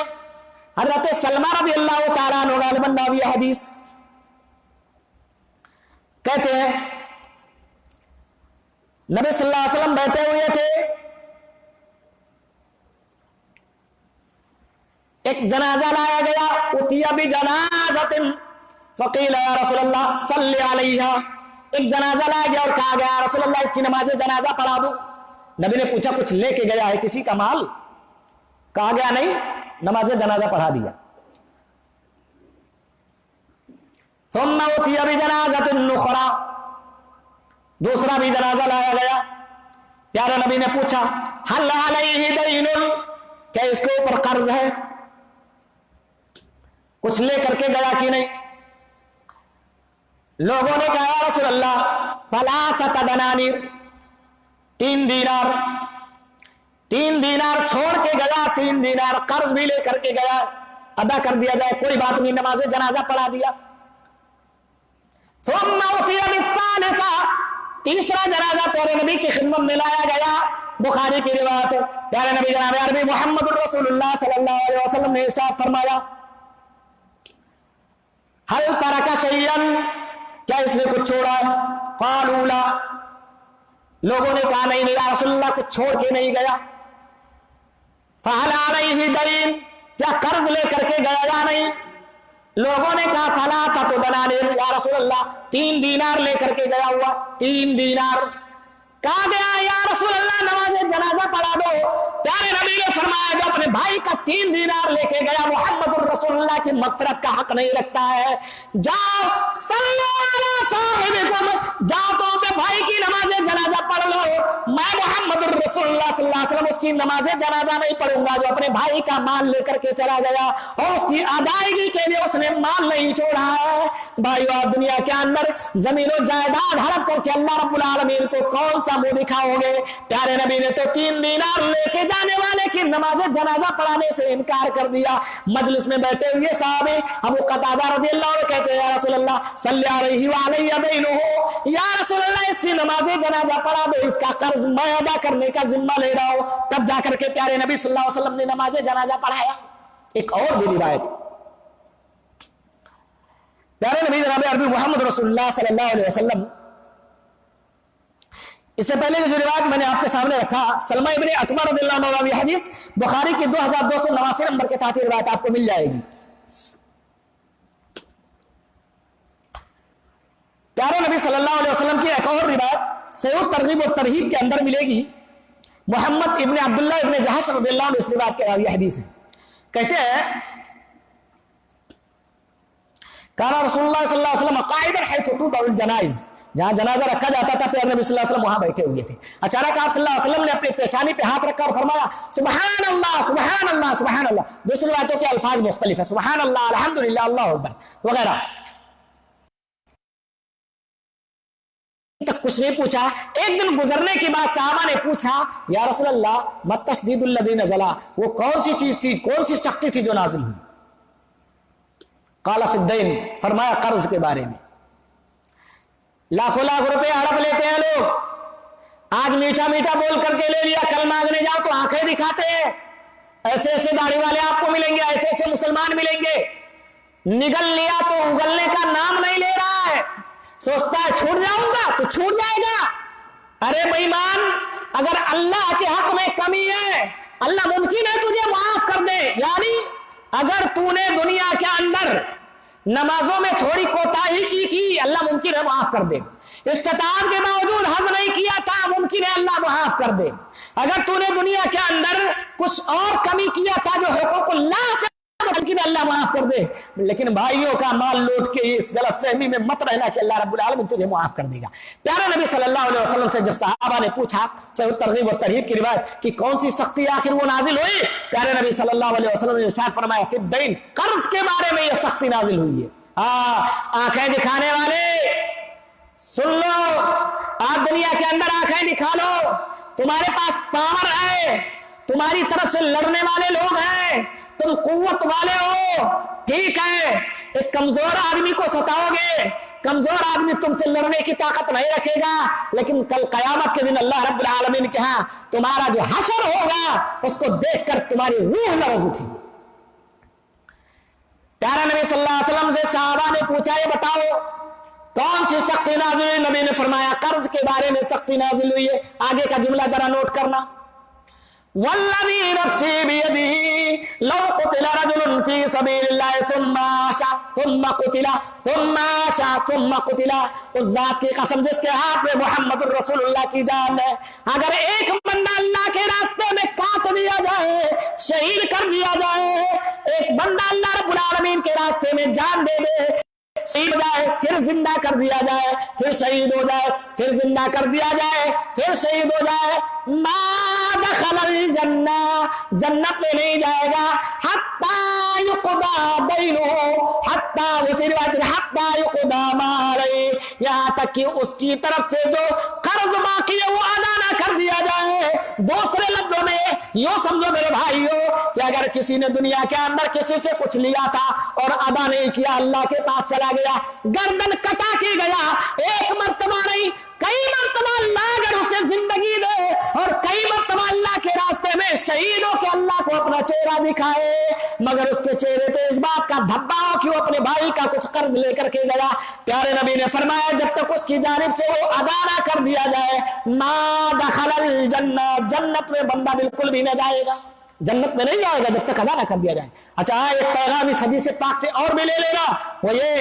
हजरत सलमा रज़ियल्लाहु ताला अन्हु गालिबन रावी हदीस कहते हैं, नबी सल्लल्लाहु अलैहि वसल्लम बैठे हुए थे, एक जनाजा लाया गया, उतिया भी जनाज़तिन फ़क़ील या रसूलल्लाह सल्ली अलैहा, एक जनाजा लाया गया और कहा गया, रसूलल्लाह इसकी नमाज़े जनाजा पढ़ा दो। नबी ने पूछा, कुछ लेके गया है किसी का माल? कहा गया नहीं, नमाज़े जनाजा पढ़ा दिया। सुम्मा उतिया भी जनाज़तिन नुख़रा, दूसरा भी जनाजा लाया गया। प्यारे नबी ने पूछा, हल अलैहि दैनुन, क्या इसके ऊपर कर्ज है? कुछ ले करके गया कि नहीं? लोगों ने कहा, या रसूल अल्लाह फलासत दनानीर, 3 दीनार, 3 दीनार छोड़ के गया, 3 दीनार कर्ज भी लेकर के गया, अदा कर दिया जाए, कोई बात नहीं, नमाज़े जनाजा पढ़ा दिया। तीसरा जनाजा प्यारे नबी की खिदमत में लाया गया। बुखारी की रिवायत है, प्यारे नबी जनाब अरबी मोहम्मद रसूलुल्लाह सल्लल्लाहु अलैहि वसल्लम ने इरशाद फरमाया, हल तरका शैयन, क्या इसने कुछ छोड़ा? क़ालू ला, लोगों ने कहा नहीं या रसूलल्लाह, कुछ छोड़ के नहीं गया। फहल अलैहि दईन, क्या कर्ज लेकर के गया या नहीं? लोगों ने कहा फला तो दनानिर, या रसूलल्लाह 3 दीनार लेकर के गया हुआ। 3 दीनार कहा गया या रसूलल्लाह नमाज़े जनाजा पढ़ा दो। प्यारे नबी ने फरमाया जो अपने भाई का 3 दीनार लेके गया मुहम्मदुर रसूलुल्लाह की मग़फ़िरत का हक नहीं रखता है। जाओ सल्लु अला साहिबिकुम, जाओ तो अपने भाई की नमाज़े जनाजा पढ़ लो। मैं मुहम्मदुर रसूलुल्लाह सल्लल्लाहु अलैहि वसल्लम उसकी नमाज़े जनाजा नहीं पढ़ूंगा जो अपने भाई का माल लेकर के चला गया और उसकी अदायगी के लिए उसने माल नहीं छोड़ा है। भाइयों, दुनिया के अंदर जमीनों जायदाद हड़प करके अल्लाह रब्बुल आलमीन को कौन सा मुंह दिखाओगे? प्यारे नबी ने तो 3 दीनार लेके जाने वाले की नमाज जनाजा पढ़ाने से इनकार कर दिया। मजलिस में बैठे हुए साहबे अबू कतादा रज़ियल्लाहु अन्हु कहते हैं या रसूलल्लाह सल्ली अलैहि व अलैहि दैनुहु, या रसूलल्लाह इसकी नमाज जनाजा पढ़ा दो, इसका कर्ज मैं अदा करने का जिम्मा ले रहा हूं। तब जाकर के प्यारे नबी सल्लल्लाहु अलैहि वसल्लम ने नमाज जनाजा पढ़ाया। एक और भी रिवायत, प्यारे नबी जनाब अरबी मोहम्मद रसूलुल्लाह सल्लल्लाहु अलैहि वसल्लम, इससे पहले जो रिवायत मैंने आपके सामने रखा सलमा इब्ने अकबर रज़ियल्लाहु अन्हु, ये हदीस बुखारी की 2289 नंबर के साथ रिवायत आपको मिल जाएगी। प्यारे नबी सल्लल्लाहु अलैहि वसल्लम की एक और रिवायत सहीह तरगीब और तरहीब के अंदर मिलेगी। मोहम्मद इब्ने अब्दुल्ला इब्ने जहश रज़ियल्लाहु अन्हु इस रिवायत के रावी हदीस है। कहते हैं काना रसूलुल्लाह सल्लल्लाहु अलैहि वसल्लम काइदन हैथु तुदउल जनाइज, जहां जनाजा रखा जाता था प्यारे नबी सल्लल्लाहु अलैहि वसल्लम वहां बैठे हुए थे। अचानक आप सल्लल्लाहु अलैहि वसल्लम ने अपनी पेशानी पे हाथ रखकर फरमाया सुभान अल्लाह सुभान अल्लाह सुभान अल्लाह। दूसरी बातों के अल्फाज मुख्तलिफ है, सुभान अल्लाह, अल्हम्दुलिल्लाह, अल्लाहु अकबर वगैरह तक कुछ नहीं पूछा। एक दिन गुजरने के बाद साहबा ने पूछा या रसूलल्लाह मत तशदीदुल लज़ी नज़ला, वो कौन सी चीज थी, कौन सी सख्ती थी जो नाजिल हुई? काला फिद्दैन, फरमाया कर्ज के बारे में। लाखों लाख रुपए हड़प लेते हैं लोग, आज मीठा मीठा बोल करके ले लिया, कल मांगने जाओ तो आंखें दिखाते हैं। ऐसे ऐसे दाढ़ी वाले आपको मिलेंगे, ऐसे ऐसे मुसलमान मिलेंगे, निगल लिया तो उगलने का नाम नहीं ले रहा है, सोचता है छूट जाऊंगा तो छूट जाएगा। अरे बेईमान, अगर अल्लाह के हक में कमी है, अल्लाह मुमकिन है तुझे माफ कर दे। यानी अगर तूने दुनिया के अंदर नमाजों में थोड़ी कोताही की थी, अल्लाह मुमकिन है माफ कर दे। इस्तिताअत के बावजूद हज नहीं किया था, मुमकिन है अल्लाह माफ कर दे। अगर तूने दुनिया के अंदर कुछ और कमी किया था जो हुकूकुल्लाह से, मुमकिन है अल्लाह माफ कर दे। लेकिन भाइयों का माल लूट के इस गलत फहमी में मत रहना कि अल्लाह रब्बुल आलमीन तुझे माफ कर देगा। प्यारे नबी सल्लल्लाहु अलैहि वसल्लम से जब सहाबा ने पूछा सहीह तरगीब और तरहीब की रिवायत कि कौन सी सख्ती आखिर वो नाजिल हुई, प्यारे नबी सल्लल्लाहु अलैहि वसल्लम ने इरशाद फरमाया कि दैन, कर्ज के बारे में यह सख्ती नाजिल हुई है। आंखें दिखाने वाले सुन लो, आप दुनिया के अंदर आंखें दिखा लो, तुम्हारे पास पावर है, तुम्हारी तरफ से लड़ने वाले लोग हैं, तुम कुव्वत वाले हो, ठीक है। एक कमजोर आदमी को सताओगे, कमजोर आदमी तुमसे लड़ने की ताकत नहीं रखेगा, लेकिन कल कयामत के दिन अल्लाह रब्बुल आलमीन के यहां तुम्हारा जो हशर होगा उसको देखकर तुम्हारी रूह लरज़ उठेगी। प्यारा नबी सल्लल्लाहु अलैहि वसल्लम से सहाबा ने पूछा ये बताओ कौन सी सख्ती नाजिल हुई? नबी ने फरमाया कर्ज के बारे में सख्ती नाजिल हुई है। आगे का जुमला जरा नोट करना, वल्लज़ी नफ्सी बियदिही लौ कुतिला रजुलुन फी सबीलिल्लाहि थुम्मा आशा थुम्मा कुतिला थुम्मा आशा थुम्मा कुतिला, उस जात की कसम जिसके हाथ में मुहम्मदुर रसूलुल्लाह की जान है, अगर एक बंदा अल्लाह के रास्ते में काट दिया जाए, शहीद कर दिया जाए, एक बंदा अल्लाह रब्बुल आलमीन के रास्ते में जान दे दे, शहीद हो जाए, फिर जिंदा कर दिया जाए, फिर शहीद हो जाए, फिर जिंदा कर दिया जाए, फिर शहीद हो जाए, मा दखलल जन्ना, जन्नत में नहीं जाएगा, हत्ता युक़दा बैनुहु, हत्ता वो फिर हत्ता युक़दा मा अलैहि, यहाँ तक कि उसकी तरफ से जो कर्ज बाकी है वो अदा ना कर दिया जाए। दूसरे लफ्जों में यूं समझो मेरे भाइयों कि अगर किसी ने दुनिया के अंदर किसी से कुछ लिया था और अदा नहीं किया, अल्लाह के पास चला गया, गर्दन कटा के गया, एक मर्तबा नहीं कई मर्तबा अल्लाह अगर उसे जिंदगी दे और कई मर्तबा अल्लाह के रास्ते में शहीद हो के अल्लाह को अपना चेहरा दिखाए, मगर उसके चेहरे पे इस बात का धब्बा हो कि वो अपने भाई का कुछ कर्ज लेकर के गया। प्यारे नबी ने फरमाया जब तक उसकी जानिब से वो अदा ना कर दिया जाए, मा दखलल जन्नत, जन्नत में बंदा बिल्कुल भी न जाएगा, जन्नत में नहीं जाएगा जब तक अदा ना कर दिया जाए। अच्छा, एक पैगाम इस हदीस पाक से और भी ले लेना, वो ये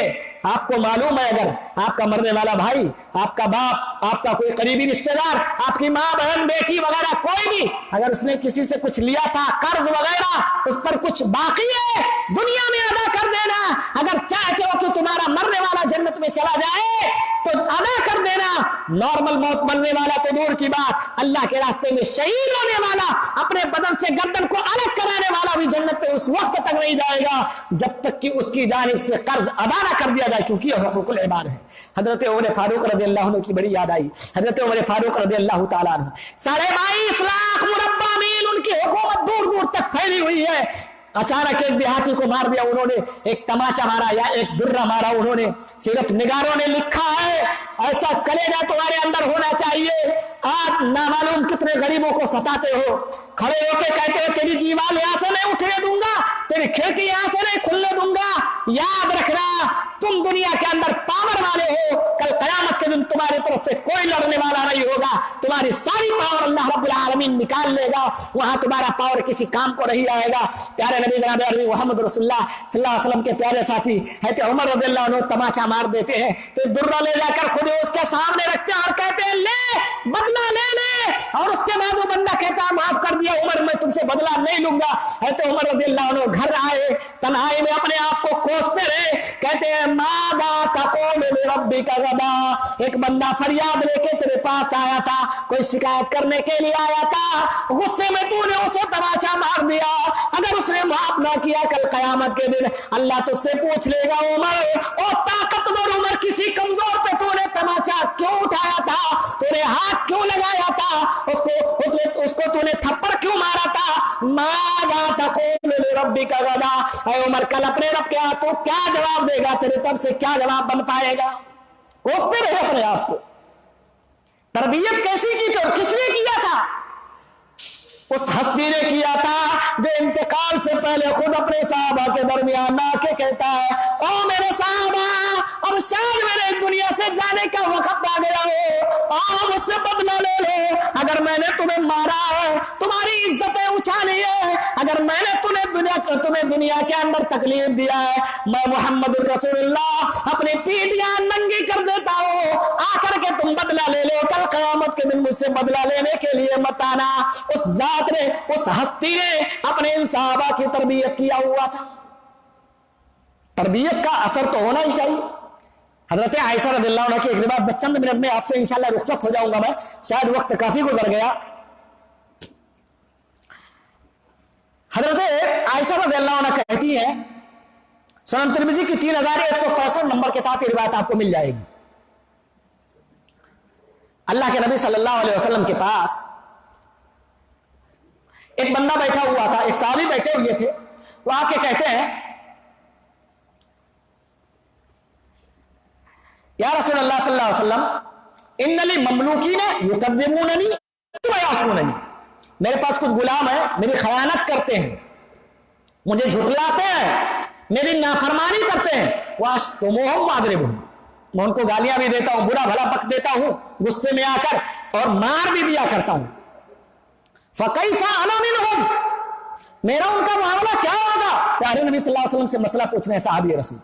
आपको मालूम है अगर आपका मरने वाला भाई, आपका बाप, आपका कोई करीबी रिश्तेदार, आपकी माँ बहन बेटी वगैरह कोई भी अगर उसने किसी से कुछ लिया था कर्ज वगैरह, उस पर कुछ बाकी है, दुनिया में अदा कर देना। अगर चाहते हो कि तुम्हारा मरने वाला जन्नत में चला जाए तो अदा कर देना। नॉर्मल मौत मरने वाला तो दूर की बात, अल्लाह के रास्ते में शहीद होने वाला, अपने बदन से गर्दन को अलग कराने वाला भी जन्नत में उस वक्त तक नहीं जाएगा जब तक कि उसकी जानिब से कर्ज अदा ना कर दिया जाए, क्योंकि यह हुकूकुल इबाद है। हजरत उमर फारूक रज़ियल्लाहु अन्हु की बड़ी याद आई। हजरत उमर फारूक रज़ियल्लाहु ताला अन्हु 22.5 लाख मुरब्बा मील उनकी हुकूमत दूर दूर तक फैली हुई है। अचानक एक देहाती को मार दिया उन्होंने, एक तमाचा मारा या एक दुर्रा मारा उन्होंने। सिर्फ निगारों ने लिखा है ऐसा कलेजा तुम्हारे अंदर होना चाहिए। आप नामालूम कितने गरीबों को सताते हो, खड़े होकर कहते हो तेरी दीवार यहां से नहीं उठने दूंगा, तेरी खिड़की यहां से नहीं खुलने दूंगा। याद रखना तुम दुनिया के अंदर पावर वाले हो, कल कयामत के दिन तुम्हारी तरफ से कोई लड़ने वाला नहीं होगा, तुम्हारी सारी पावर अल्लाह रब्बुल आलमीन निकाल लेगा, वहां तुम्हारा पावर किसी काम को नहीं आएगा। प्यारे नबी जनाब अरबी मोहम्मद रसूलुल्लाह सल्लल्लाहु अलैहि वसल्लम के प्यारे साथी हैते उमर रज़ियल्लाहु अन्हु तमाचा मार देते हैं तो दुर्रा ले जाकर खुद उसके सामने रखते हैं और कहते हैं ले बदला ले ले, और उसके बाद वो बंदा कहता है माफ कर दिया उमर, मैं तुमसे बदला नहीं लूंगा। हैते उमर रज़ियल्लाहु अन्हु घर आए, तन्हाई में अपने आप को कोसते रहे, कहते हैं मादा तक़ूलु लिरब्बिका गदा, एक बंदा फरियाद लेके तेरे पास आया था, कोई शिकायत करने के लिए आया था, गुस्से में तूने उसे तमाचा मार दिया, अगर उसने माफ ना किया कल कयामत के दिन अल्लाह तुझसे पूछ लेगा उमर, ओ ताकतवर उमर किसी कमजोर पे तूने तमाचा क्यों उठाया था, तूने हाथ क्यों लगाया था, उसको तूने थप्पड़ क्यों मारा था। मादा तक़ूलु लिरब्बिका गदा, ऐ उमर कल अपने रब के हाथ क्या जवाब देगा, तेरे तरफ से क्या जवाब बन पाएगा। कोसते रहे अपने आप को। तरबियत कैसी की थी और किसने किया था? उस हस्ती ने किया था जो इंतकाल से पहले खुद अपने साहबा के दरमियान आके कहता है ओ मेरे साहबा, अब शायद मेरे दुनिया से जाने का वक्त आ गया हो, आओ मुझसे बदला ले लो। अगर मैंने तुम्हें मारा है, तुम्हारी इज्जतें उछाली है, अगर मैंने तुम्हें दुनिया के अंदर तकलीफ दिया है, मैं मुहम्मदुर रसूलुल्लाह अपनी पीठ यहां नंगी कर देता हूं, आकर के तुम बदला ले लो, कल क़यामत के दिन मुझसे बदला लेने के लिए मत आना। उस जात ने, उस हस्ती ने अपने इन सहाबा की तरबियत किया हुआ था। तरबियत का असर तो होना ही चाहिए। हजरत आयशा रज़ियल्लाहु अन्हा की एक रिवायत, बस चंद मिनट में आपसे इंशाल्लाह रुखसत हो जाऊंगा मैं, शायद वक्त काफी गुजर गया। हजरत आयशा रज़ियल्लाहु अन्हा कहती है, सुनन तिरमिज़ी की 3165 नंबर के तहत रिवायत आपको मिल जाएगी। अल्लाह के नबी सल्लल्लाहु अलैहि वसल्लम के पास एक बंदा बैठा हुआ था, एक साहबी बैठे हुए थे, वो आके कहते हैं या रसूलल्लाह सल्लल्लाहु अलैहि वसल्लम इन्नली ममलूकीन युकद्दिमूननी व यासूननी, मेरे पास कुछ गुलाम है, मेरी खयानत करते हैं, मुझे झुठलाते हैं, मेरी नाफरमानी करते हैं, वास्तुमुहुम वादरिबुहुम, मैं उनको गालियां भी देता हूं, बुरा भला बक देता हूं गुस्से में आकर, और मार भी दिया करता हूं। फकैफा अना मिनहुम, मेरा उनका मामला क्या होगा? प्यारे नबी सल्लल्लाहु अलैहि वसल्लम से मसला पूछने हैं साहबी रसूल,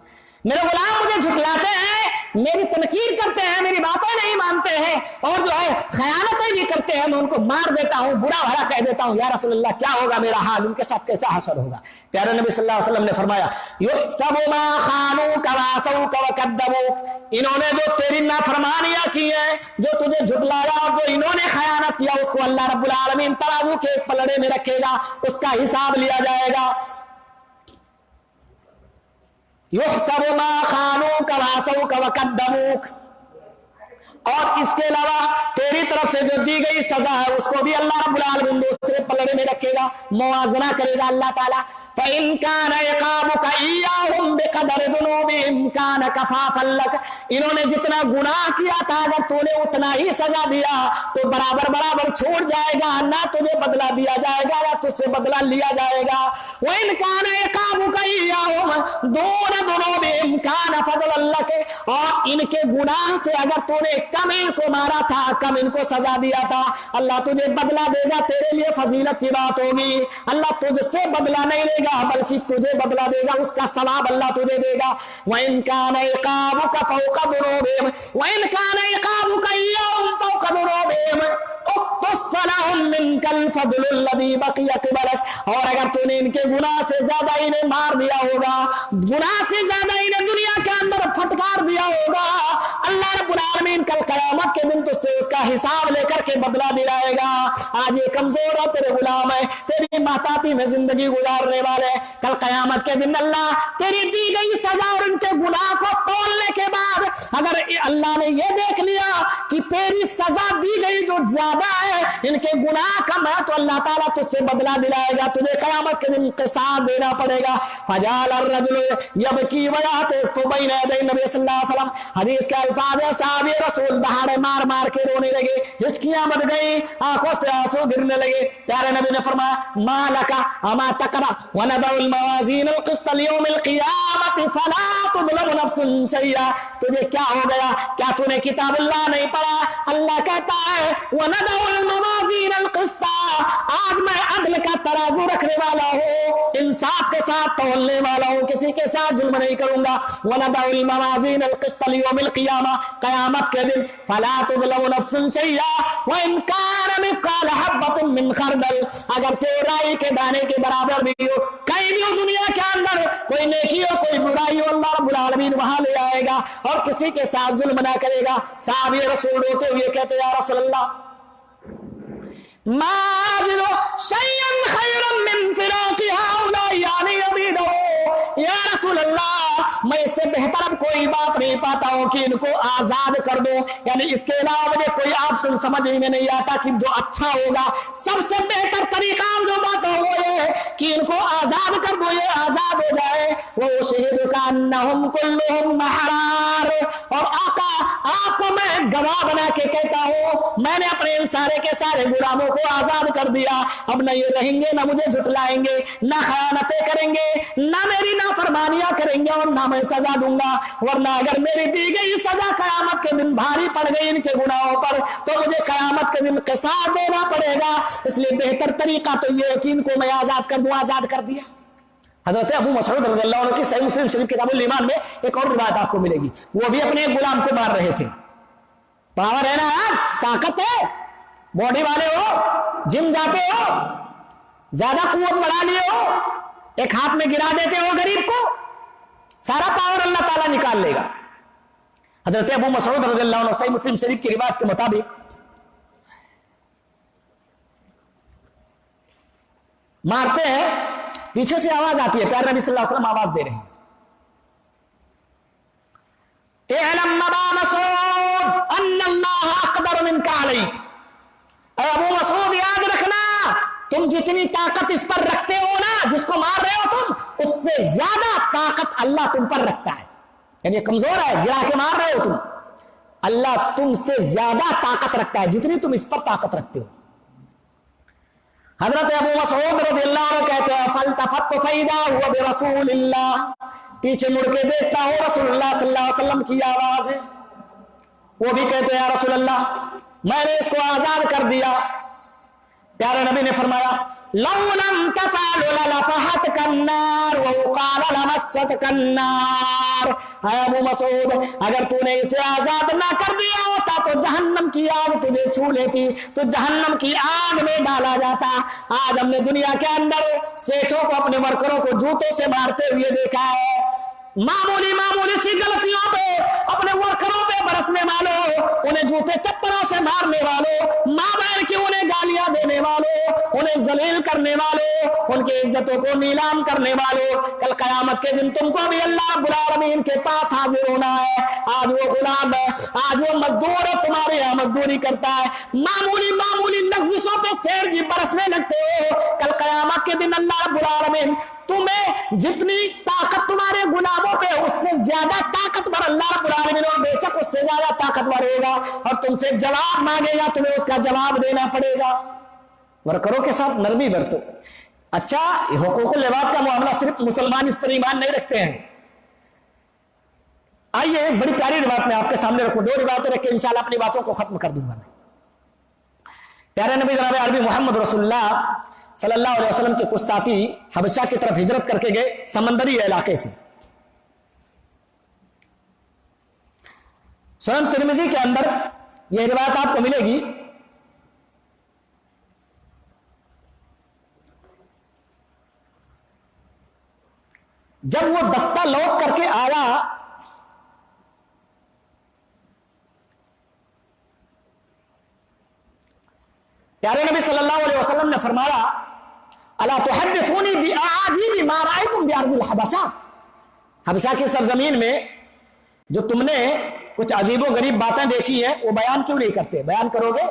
मेरे गुलाम मुझे झुठलाते हैं, मेरी तनकीर करते हैं, मेरी बातें नहीं मानते हैं, और जो है खयानतें भी करते हैं, मैं उनको मार देता हूं, बुरा भला कह देता हूं, या रसूलल्लाह क्या होगा मेरा हाल, उनके साथ कैसा हशर होगा? प्यारे नबी सल्लल्लाहु अलैहि वसल्लम ने फरमाया युहसबु मा खानूक व असौक व कद्दबूक, इन्होंने जो तेरी नाफरमानियां की हैं, जो तुझे झुठलाया और जो इन्होंने खयानत किया, उसको अल्लाह रब्बुल आलमीन तराजू के एक पलड़े में रखेगा, उसका हिसाब लिया जाएगा। युहसबु मा खानूक व असौक व कद्दबूक, اور اس کے علاوہ تیری طرف سے جو دی گئی سزا ہے اس کو بھی اللہ رب العالمین دوسرے پلڑے میں رکھے گا، موازنہ کرے گا اللہ تعالیٰ۔ فَإِن كَانَ عِقَابُكَ إِيَّاهُمْ بِقَدْرِ ذُنُوبِهِمْ كَانَ كَفَافًا لَكَ، انہوں نے جتنا گناہ کیا تھا اگر تو نے اتنا ہی سزا دیا تو برابر برابر چھوڑ جائے گا، نہ تجھے بدلہ دیا جائے گا نہ تجھ سے بدلہ لیا جائے گا۔ وَإِن كَانَ عِقَابُكَ إِيَّاهُمْ دُونَ ذُنُوبِهِمْ كَانَ فَضْلًا لَكَ، اور ان کے گناہ سے اگر تو نے کم ان کو مارا تھا، کم ان کو سزا دیا تھا، اللہ تجھے بدلہ دے گا، تیرے لیے فضیلت کی بات ہوگی۔ اللہ تجھ سے بدلہ نہیں لے گا بلکہ تجھے بدلہ دے گا، اس کا ثواب اللہ تجھے دے گا۔ وَإِن كَانَ عِقَابُكَ فَوْقَ ذُنُوبِهِمْ وَإِن كَانَ عِقَابُكَ إِيَّاهُمْ فَوْقَ ذُنُوبِهِمْ اقتص لَهُم مِّنكَ الْفَضْلُ الَّذِي بَقِيَ قِبَلَكَ، اور اگر تو نے ان کے گناہ سے زیادہ انہیں مار دیا ہوگا، گناہ سے زیادہ انہیں دنیا کے اندر پھٹکار دیا ہوگا، اللہ رب العالمین کل قیامت کے دن تجھ سے اس کا حساب لے کر کے بدلہ دلائے گا۔ آج یہ کمزور اور تیرے غلام ہے، تیری ماتاتی میں زندگی گزارنے والے، کل قیامت کے دن اللہ تیری دی گئی سزا اور ان کے گناہ کو تولنے کے بعد اگر اللہ نے یہ دیکھ لیا کہ تیری سزا دی گئی جو زیادہ ہے، ان کے گناہ کم ہے، تو اللہ تعالیٰ تجھ سے بدلہ دلائے گا، تجھے قیامت کے دن قصاص دینا پڑے گا۔ فَجَعَلَ الرَّجُلُ يَبْكِي وَيَهْتِفُ بَيْنَ يَدَيِ النَّبِيِّ صلی اللہ علیہ وسلم، حدیث کے الفاظ ہے صحابی رسول دہاڑے مار مار کے رونے لگے، ہچکیاں بڑھ گئی، آنکھوں سے آنسو گرنے لگے۔ پیارے نبی نے فرمایا مَا لَكَ أَمَا تَقْرَأُ وَنَضَعُ الْمَوَازِينَ الْقِسْطَ لِيَوْمِ الْقِيَامَةِ فَلَا تُظْلَمُ نَفْسٌ شَيْئًا، تجھے کیا ہو گیا؟ کیا تو نے کتاب اللہ نہیں پڑھا؟ اللہ کہتا ہے وَنَضَعُ الْمَوَازِينَ الْقِسْطَ، آج میں عدل کا ترازو رکھنے والا ہوں، انصاف کے ساتھ تولنے والا ہوں، کسی کے ساتھ ظلم نہیں کروں گا۔ وَنَضَعُ الْمَوَازِينَ الْقِسْطَ لِيَوْمِ الْقِيَامَةِ، قیامت کے دن فَلَا تُظْلَمُ نَفْسٌ شَيْئًا وَإِنْ كَانَ مِثْقَالَ حَبَّةٍ مِّنْ خَرْدَلٍ، اگرچہ رائی کے دانے کے برابر بھی ہو، کہیں بھی ہو دنیا کے اندر، کوئی نیکی ہو کوئی برائی ہو، اللہ رب العالمین وہاں لے آئے گا اور کسی کے ساتھ ظلم نہ کرے گا۔ صحابی رسول روتے ہوئے کہتے یا رسول اللہ ما اجد شيئا خيرا من فراق هؤلاء يعني عبيده، یا رسول اللہ میں اس سے بہتر اب کوئی بات نہیں پاتا ہوں کہ ان کو آزاد کر دو، یعنی اس کے علاوہ مجھے کوئی آپشن سمجھ میں نہیں آتا کہ جو اچھا ہوگا، سب سے بہتر طریقہ جو بات ہو وہ یہ کہ ان کو آزاد کر دو، یہ آزاد ہو جائے۔ وہ شہید کا انہم کلہم محرار، اور آقا آپ کو میں گواہ بنا کے کہتا ہوں میں نے اپنے ان سارے کے سارے غلاموں کو آزاد کر دیا، اب نہ یہ رہیں گے نہ مجھے جھٹلائیں گے، نہ خیانتیں کریں گے، نہ میری نافرمانیاں کریں گے اور نہ میں سزا دوں گا، ورنہ اگر میری دی گئی سزا قیامت کے دن بھاری پڑ گئی ان کے گناہوں پر تو مجھے قیامت کے دن قصاص دینا پڑے گا، اس لیے بہتر طریقہ تو یہ ہے کہ ان کو میں آزاد کر دوں۔ آزاد کر دیا۔ حضرت ابو مسعود رضی اللہ عنہ کی صحیح مسلم شریف کتاب الایمان میں ایک اور روایت آپ کو ملے گی، وہ بھی اپنے غلام کو مار رہے تھے۔ پاور ہے نا، طاقت ہے، باڈی والے ہو، جم جاتے ہو، زیادہ قوت بڑھا لیے ہو، ایک ہاتھ میں گرا دیتے ہو غریب کو، سارا پاور اللہ تعالیٰ نکال لے گا۔ حضرت ابو مسعود رضی اللہ عنہ صحیح مسلم شریف کی روایت کے مطابق مارتے ہیں، پیچھے سے آواز آتی ہے، پیارے نبی صلی اللہ علیہ وسلم آواز دے رہے ہیں اعلم ابا مسعود ان اللہ اقدر منک علیک، اے ابو مسعود یاد رکھنا تم جتنی طاقت اس پر رکھتے ہو نا، جس کو مار رہے ہو تم، اس سے زیادہ طاقت اللہ تم پر رکھتا ہے، یعنی کمزور ہے، گرا کے مار رہے ہو تم، اللہ تم سے زیادہ طاقت رکھتا ہے جتنی تم اس پر طاقت رکھتے ہو۔ حضرت ابو مسعود رضی اللہ عنہ کہتے ہیں فالتفت فاذا هو برسول اللہ، پیچھے مڑ کے دیکھتا ہوں رسول اللہ صلی اللہ علیہ وسلم کی آواز ہے، وہ بھی کہتے ہیں یا رسول اللہ میں نے اس کو آزاد کر دیا۔ پیارے نبی نے فرمایا لو لم تفعل للفحتك النار وقال لمستك النار، اے ابو مسعود اگر تو نے اسے آزاد نہ کر دیا ہوتا تو جہنم کی آگ تجھے چھو لیتی، تو جہنم کی آگ میں ڈالا جاتا۔ آج ہم نے دنیا کے اندر سیٹوں کو اپنے ورکروں کو جوتوں سے مارتے ہوئے دیکھا ہے، معمولی سی غلطیوں پہ اپنے ورکروں پہ برسنے والوں، انہیں جوتے چپلوں سے مارنے والوں، ماں بہن کی انہیں गालियां देने वालों, उन्हें जलील करने वालों, उनकी इज्जतों को नीलाम करने वालों, कल कयामत के दिन तुमको भी अल्लाह रब्बुल आलमीन के पास हाजिर होना है। आज वो गुलाम है, आज वो मजदूर है, तुम्हारे यहाँ मजदूरी करता है, मामूली मामूली लफ्ज़ों पे शेर जी बरसने लगते हो। कल कयामत के दिन अल्लाह रब्बुल आलमीन तुम्हें जितनी ताकत तुम्हारे गुलामों पे उससे ज्यादा ताकतवर अल्लाह रब्बुल आलमीन, और बेशक उससे ज्यादा ताकतवर होगा, और तुमसे जवाब मांगेगा, तुम्हें उसका जवाब देना पड़ेगा। वर्करों के साथ नरमी बरतो। अच्छा, हुकूकुल लिबाद का मामला सिर्फ मुसलमान इस पर ईमान नहीं रखते हैं। आइए बड़ी प्यारी रिवायत मैं आपके सामने रखूं, 2 रिवायतें रख के इंशाल्लाह अपनी बातों को खत्म कर दूंगा मैं। प्यारे नबी जनाब अरबी मोहम्मद रसूलुल्लाह सल्लल्लाहु अलैहि वसल्लम के कुछ साथी हबशा की तरफ हिजरत करके गए समंदरी इलाके से। सुनन तिरमिज़ी के अंदर यह रिवायत आपको मिलेगी। जब वो दस्ता लौट करके आया प्यारे नबी सल्लल्लाहु अलैहि वसल्लम ने फरमाया, अला तुहद्दिथूनी बिआजीबि मा राअयतुम बिअर्दिल हबशा, हबशा की सरजमीन में जो तुमने कुछ अजीबो गरीब बातें देखी हैं वो बयान क्यों नहीं करते, बयान करोगे?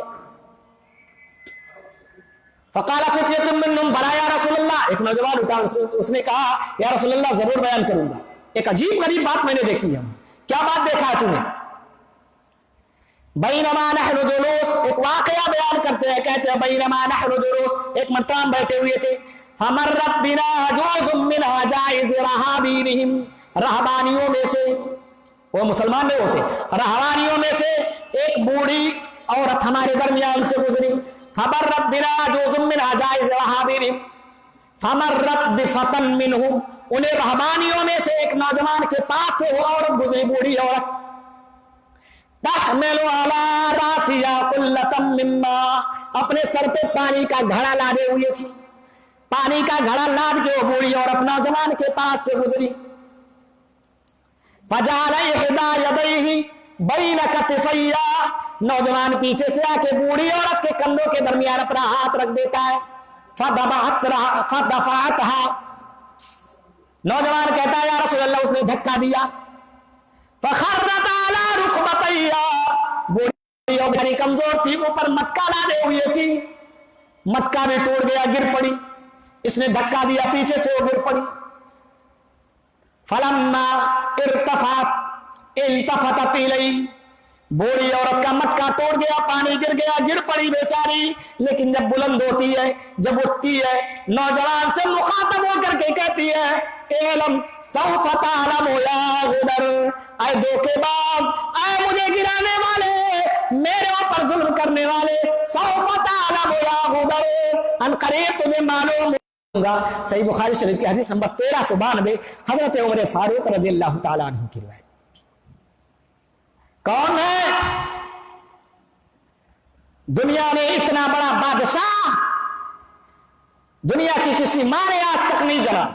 फ़क़ाल फ़ित्यतुम मिन्हुम बला या रसूलल्लाह, एक नौजवान उठा, उसने कहा या रसूलल्लाह जरूर बयान करूंगा, एक अजीब गरीब बात मैंने देखी है। क्या बात देखा है तूने? बैनमा नहनु जुलूस, एक वाकया बयान करते हैं, कहते हैं बैनमा नहनु जुलूस, एक मर्तबा हम बैठे हुए थे, फमर्रत बिना जुज़ुम मिन अजाइज़ रहाबीनिहिम, रहबानियों में से, वो मुसलमान नहीं होते, रहबानियों में से एक बूढ़ी औरत हमारे दरमियान से गुजरी। फमर्रत बिना जुज़ुम मिन अजाइज़ रहाबीनिहिम फमर्रत बिफतन मिनहुम, उन्हें रहबानियों में से एक नौजवान के पास से वो औरत गुजरी, बूढ़ी औरत। तहमिलु अला रासिया कुल्लतम मिम्मा, अपने सर पे पानी का घड़ा लादे हुए थी, पानी का घड़ा लाद के वो बूढ़ी औरत नौजवान के पास से गुजरी। फजाल इहदा यदैहि बैन कतिफैया, नौजवान पीछे से आके बूढ़ी औरत के कंधों के दरमियान अपना हाथ रख देता है। फदफअतहा, नौजवान कहता है या रसूलल्लाह, उसने धक्का दिया। फखर्रत अला रुकबतैया, बूढ़ी औरत कमजोर थी, ऊपर मटका लादे हुए थी, मटका भी टूट गया, गिर पड़ी, इसने धक्का दिया, पीछे से वो गिर पड़ी। फलम्मा इल्तफतत इलैहि, बूढ़ी औरत का मटका टूट गया, पानी गिर गया, गिर पड़ी बेचारी, लेकिन जब बुलंद होती है, जब उठती है, नौजवान से मुखातब होकर के कहती है एलम सौफ तालम या गुदर, आए धोखेबाज, आए मुझे गिराने वाले, मेरे ऊपर जुल्म करने वाले, सौफ तालम या गुदर, अनकरीब तुझे मालूम होगा। सही बुखारी शरीफ की हदीस नंबर 1392, हजरत उमर फारूक रज़ियल्लाहु ताला अन्हु की रिवायत। कौन है? दुनिया में इतना बड़ा बादशाह दुनिया की किसी मां ने आज तक नहीं जना।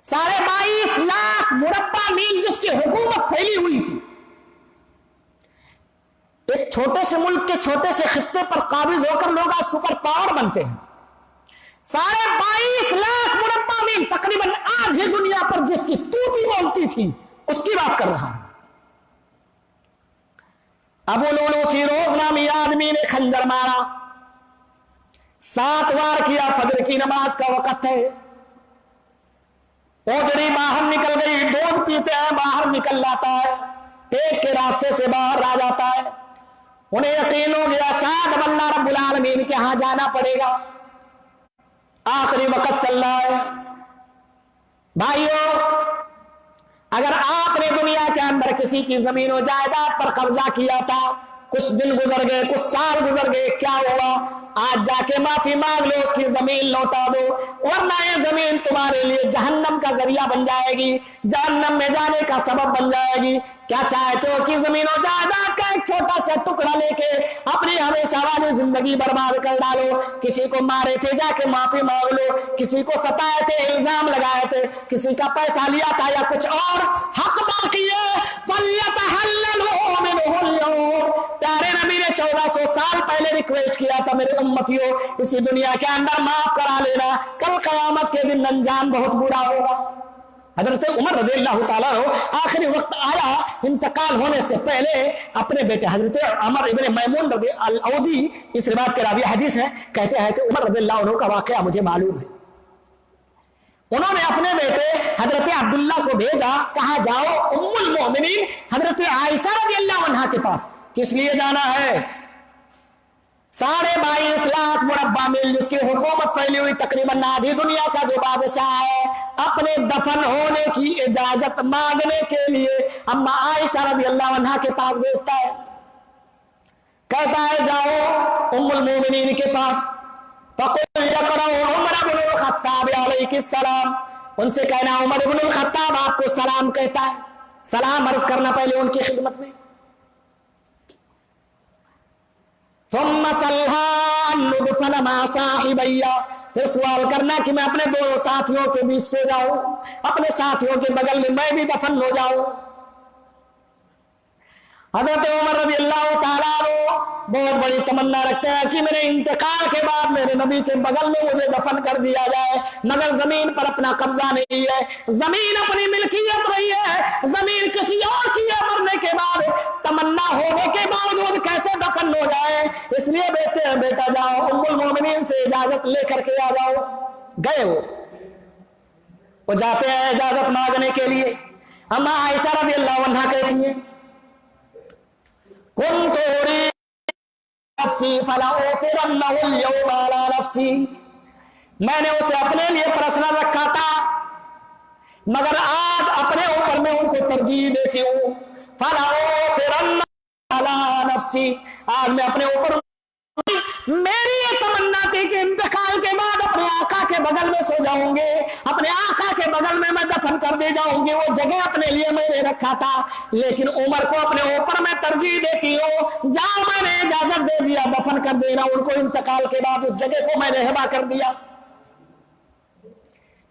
22.5 लाख मुरब्बा मील जिसकी हुकूमत फैली हुई थी, एक छोटे से मुल्क के छोटे से खित्ते पर काबिज होकर लोग आज सुपर पावर बनते हैं। 22.5 लाख मुरब्बा मील, तकरीबन आधी दुनिया पर जिसकी तूती बोलती थी, उसकी बात कर रहा हूं। अबू लुलू फिरोज नामी आदमी ने खंजर मारा, 7 बार किया, फजर की नमाज का वक्त है, ओजड़ी बाहर निकल गई, दूध पीते हैं बाहर निकल जाता है, पेट के रास्ते से बाहर आ जाता है। उन्हें यकीन हो गया शायद अल्लाह रब्बुल आलमीन के यहां जाना पड़ेगा, आखिरी वक्त चल रहा है। भाइयों, अगर आपने दुनिया के अंदर किसी की जमीन और जायदाद पर कब्जा किया था, कुछ दिन गुजर गए, कुछ साल गुजर गए, क्या हुआ? आज जाके माफी मांग लो, उसकी जमीन लौटा दो, वरना ये जमीन तुम्हारे लिए जहन्नम का जरिया बन जाएगी, जहन्नम में जाने का सबब बन जाएगी। क्या चाहते हो कि जमीन और जायदाद का एक छोटा सा टुकड़ा लेके अपनी हमेशा वाली जिंदगी बर्बाद कर डालो? किसी को मारे थे, जाके माफी मांग लो, किसी को सताए थे, इल्जाम लगाए थे, किसी का पैसा लिया था या कुछ और, हक बाकी है। प्यारे नबी ने 1400 साल पहले रिक्वेस्ट किया था, मेरे उम्मतियों इसी दुनिया के अंदर माफ करा लेना, कल क़यामत के दिन अंजाम बहुत बुरा होगा। हजरत उमर रज़ियल्लाहु ताला अन्हु आखिरी वक्त आया, इंतकाल होने से पहले अपने बेटे हजरत उमर इब्न मैमून अल-औदी, इस रिवायत के रावी हदीस है, कहते हैं कि उमर रज़ियल्लाहु अन्हु का वाक़या मुझे मालूम है। उन्होंने अपने बेटे हजरत अब्दुल्ला को भेजा, कहा जाओ उम्मुल मोमिनीन हजरत आयशा रज़ियल्लाहु अन्हा के पास। किस लिए जाना है? 22.5 लाख मुरब्बा मील जिसकी हुकूमत फैली हुई तकरीबन आधी दुनिया का जो बादशाह है, अपने दफन होने की इजाजत मांगने के लिए अम्मा आयशा रज़ियल्लाहु अन्हा के पास भेजता है। कहता है जाओ उम्मुल मोमिनीन के पास, फकुल यक़रउ उमर इब्नुल ख़त्ताब अलैहिस्सलाम, उनसे कहना उमर इब्नुल ख़त्ताब आपको सलाम कहता है। सलाम अर्ज करना पहले उनकी खिदमत में। थुम्मा सल्हा नुदफन मा साहिबैया, फिर सवाल करना कि मैं अपने दोनों साथियों के बीच से जाऊं, अपने साथियों के बगल में मैं भी दफन हो जाऊं। हज़रत उमर रज़ियल्लाहु ताला अन्हु बहुत बड़ी तमन्ना रखते हैं कि मेरे इंतकाल के बाद मेरे नबी के बगल में मुझे दफन कर दिया जाए, मगर जमीन पर अपना कब्जा नहीं है, जमीन अपनी मिल्कियत रही है, जमीन किसी और की है। मरने के बाद तमन्ना होने के बावजूद कैसे दफन हो जाए, इसलिए बेटा जाओ उम्मुल मोमिनीन से इजाजत लेकर के आ जाओ। गए वो जाते हैं इजाजत मांगने के लिए। अम्मा आयशा रज़ियल्लाहु अन्हा कहती है मैंने उसे अपने लिए पर्सनल रखा था, मगर आज अपने ऊपर मैं उनको तरजीह देती हूँ। आज मैं अपने ऊपर, मेरी ये तमन्ना थी कि इंतकाल के बाद अपने आका के बगल में सो जाऊंगे, अपने आका के बगल में मैं दफन कर दे जाऊंगी। वो जगह अपने लिए मैंने रखा था, लेकिन उमर को अपने ऊपर मैं तरजीह देती हूँ। जाओ मैंने इजाजत दे दिया, दफन कर देना उनको। इंतकाल के बाद उस जगह को मैंने हिबा कर दिया।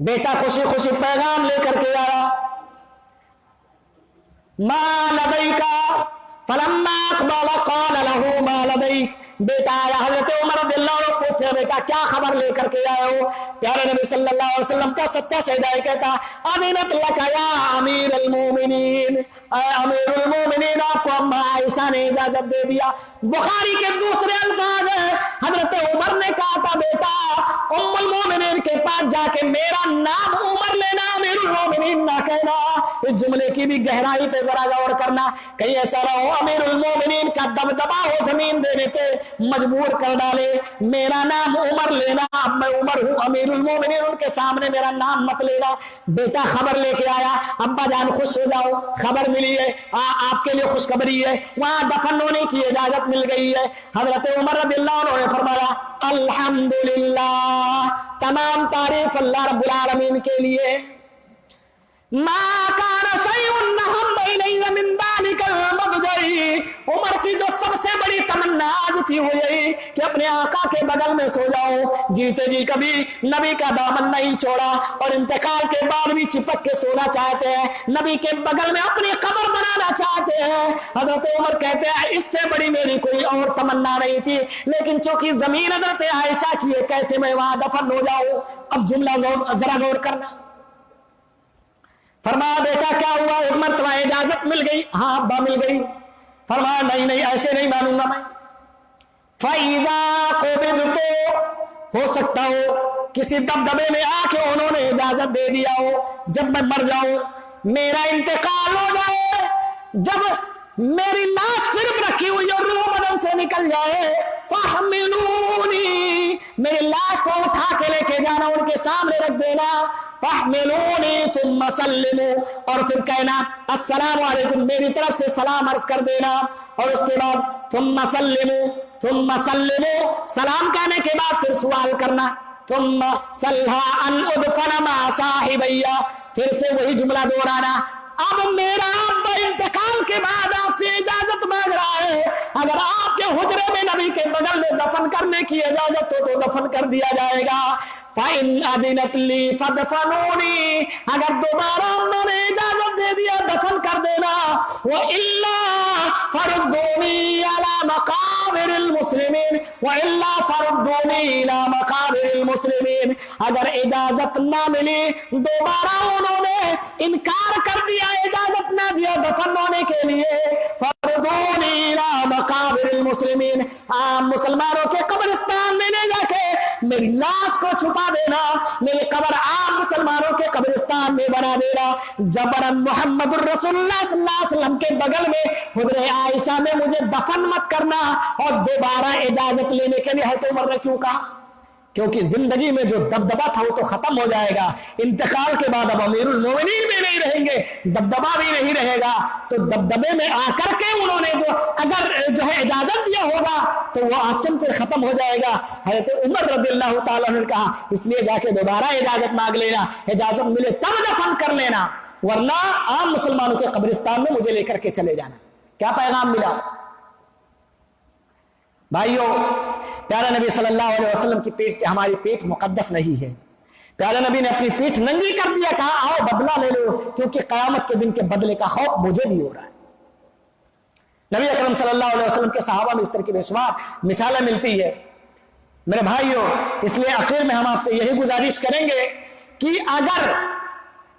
बेटा खुशी खुशी पैगाम लेकर के आया, मा लदैका फलम्मा अक़बल क़ाल लहू मा लदैक। बेटा आया, हज़रत उमर रज़ियल्लाहु अन्हु पूछते हैं बेटा क्या खबर लेकर के आए हो? प्यारे नबी सल्लल्लाहु अलैहि वसल्लम का सच्चा शहजाद कहता अदीनत लका या अमीरुल मोमिनीन, अमीरुल मोमिनीन आपको अम्मा आयशा ने इजाजत दे दिया। बुखारी के दूसरे अल्फाज है, हज़रत उमर ने कहा था बेटा उम्मुल मोमिनीन के पास जाके मेरा नाम उमर लेना, अमीरुल मोमिनीन ना कहना। इस जुमले की भी गहराई पे जरा गौर करना, कहीं ऐसा ना हो अमीरुल मोमिनीन का दबदबा हो जमीन देने पे मजबूर कर डाले। मेरा नाम उमर लेना, अब मैं उमर हूं, अमीरुल मोमिनीन उनके सामने मेरा नाम मत लेना। बेटा खबर लेके आया, अब्बा जान खुश हो जाओ, खबर मिली है, आपके लिए खुशखबरी है, वहां दफन होने की इजाजत मिल गई है। हजरत उमर रज़ियल्लाहु अन्हु ने फरमाया अल्हम्दुलिल्लाह, तमाम तारीफ अल्लाह रब्बुल आलमीन के लिए। मा काना शैउन अहम्म इलैया मिन दालिकल मदजई, उमर की जो सबसे बड़ी तमन्ना आज थी वो यही कि अपने आका के बगल में सो जाओ। जीते जी कभी नबी का दामन नहीं छोड़ा और इंतकाल के बाद भी चिपक के सोना चाहते हैं, नबी के बगल में अपनी कब्र बनाना चाहते हैं। हजरत उमर कहते हैं इससे बड़ी मेरी कोई और तमन्ना नहीं थी, लेकिन चूंकि जमीन हजरत आयशा की है, कैसे मैं वहां दफन हो जाऊं। अब जुमला जरा गौर करना। फरमाया बेटा क्या हुआ, एक मरतबा इजाजत मिल गई? हाँ अब्बा मिल गई। फरमाया नहीं नहीं ऐसे नहीं मानूंगा मैं। फ़इज़ा क़ुबिज़, तो हो सकता हो किसी दबदबे में आके उन्होंने इजाजत दे दिया हो, जब मैं मर जाऊं, मेरा इंतकाल हो जाए, जब मेरी लाश सिर्फ रखी हुई और रूह बदन से निकल जाए, फ़हमिलूनी, मेरी लाश को उठा के लेके जाना, उनके सामने रख देना। फ़हमिलूनी तुम्मा सल्लिमू, और फिर कहना अस्सलामु अलैकुम, मेरी तरफ से सलाम अर्ज कर देना। और उसके बाद तुम्मा सल्लिमू, तुम्मा सल्लिमू, सलाम कहने के बाद फिर सवाल करना तुम्मा सल्हा अन उदफन मा साहिबैया, फिर से वही जुमला दोहराना। अब मेरा अब्बा इंतकाल के बाद आपसे इजाजत मांग रहा है, अगर आपके हुजरे में नबी के बगल में दफन करने की इजाजत हो तो दफन कर दिया जाएगा। फ़इन अदिनत ली फदफनूनी, अगर दोबारा उन्होंने इजाजत दे दिया दफन कर देना वइल्ला फरुद्दूनी अला मकाबिरिल मुस्लिमीन वइल्ला फरुद्दूनी इला मकाबिरिल मुस्लिमीन। अगर इजाजत ना मिली, दोबारा उन्होंने इनकार कर दिया, इजाजत ना दिया दफन होने के लिए, फरुद्दूनी इला मकाबिरिल मुस्लिमीन, आम मुसलमानों के कब्रिस्तान में ले जाके मेरी लाश को छुपा देना, मेरी कब्र आम मुसलमानों के कब्रिस्तान में बना देना। जबरन मुहम्मदुर रसूलुल्लाह सल्लल्लाहु अलैहि वसल्लम के बगल में हुजरे आयशा में मुझे दफन मत करना, और दोबारा इजाजत लेने के लिए हज़रत उमर ने क्यों कहा? क्योंकि जिंदगी में जो दबदबा था वो तो खत्म हो जाएगा, इंतकाल के बाद अब अमीरुल मोमिनीन में नहीं रहेंगे, दबदबा भी नहीं रहेगा। तो दबदबे में आकर के उन्होंने जो अगर जो है इजाजत दिया होगा तो वो आसिम फिर खत्म हो जाएगा। हज़रत उमर रज़ियल्लाहु ताला अन्हु ने कहा इसलिए जाके दोबारा इजाजत मांग लेना, इजाजत मिले तब दफन कर लेना, वरना आम मुसलमानों के कब्रिस्तान में मुझे लेकर के चले जाना। क्या पैगाम मिला भाइयों? प्यारे नबी सल्लल्लाहु अलैहि वसल्लम की पीठ से हमारी पीठ मुकद्दस नहीं है। प्यारे नबी ने अपनी पीठ नंगी कर दिया, कहा आओ बदला ले लो, क्योंकि कयामत के दिन के बदले का खौफ मुझे भी हो रहा है। नबी अकरम सल्लल्लाहु अलैहि वसल्लम के सहाबा में इस तरह की बेशुमार मिसालें मिलती है मेरे भाइयों। इसलिए आखिर में हम आपसे यही गुजारिश करेंगे कि अगर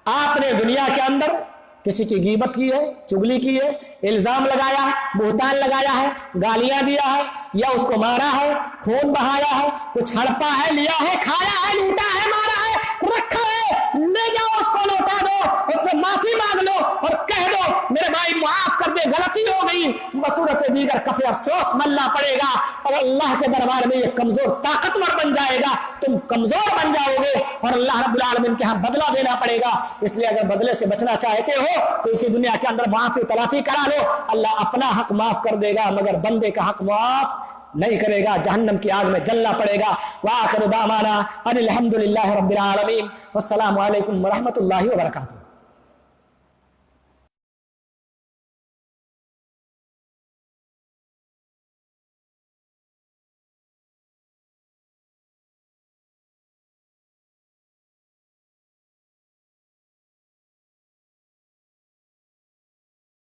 आपने दुनिया के अंदर किसी की गीबत की है, चुगली की है, इल्जाम लगाया है, बुहतान लगाया है, गालियां दिया है, या उसको मारा है, खून बहाया है, कुछ हड़पा है, लिया है, खाया है, लूटा है, मारा है, रखा है, ले जाओ उसको लौटा दो, उससे माफी मांग लो और कह दो मेरे भाई माफ कर दे, गलती हो गई, बसूरत दीगर कफे अफसोस मलना पड़ेगा और अल्लाह के दरबार में ये कमजोर ताकतवर बन जाएगा, तुम कमजोर बन जाओगे और अल्लाह रब्बुल आलमीन के यहाँ बदला देना पड़ेगा। इसलिए अगर बदले से बचना चाहते हो तो इसी दुनिया के अंदर माफी तलाफी करा लो, अल्लाह अपना हक माफ कर देगा, मगर बंदे का हक माफ नहीं करेगा, जहन्नम की आग में जलना पड़ेगा। व आखिरु दावाना अनिल हम्दुलिल्लाहि रब्बिल आलमीन, वस्सलामु अलैकुम व रहमतुल्लाहि व बरकातुहू।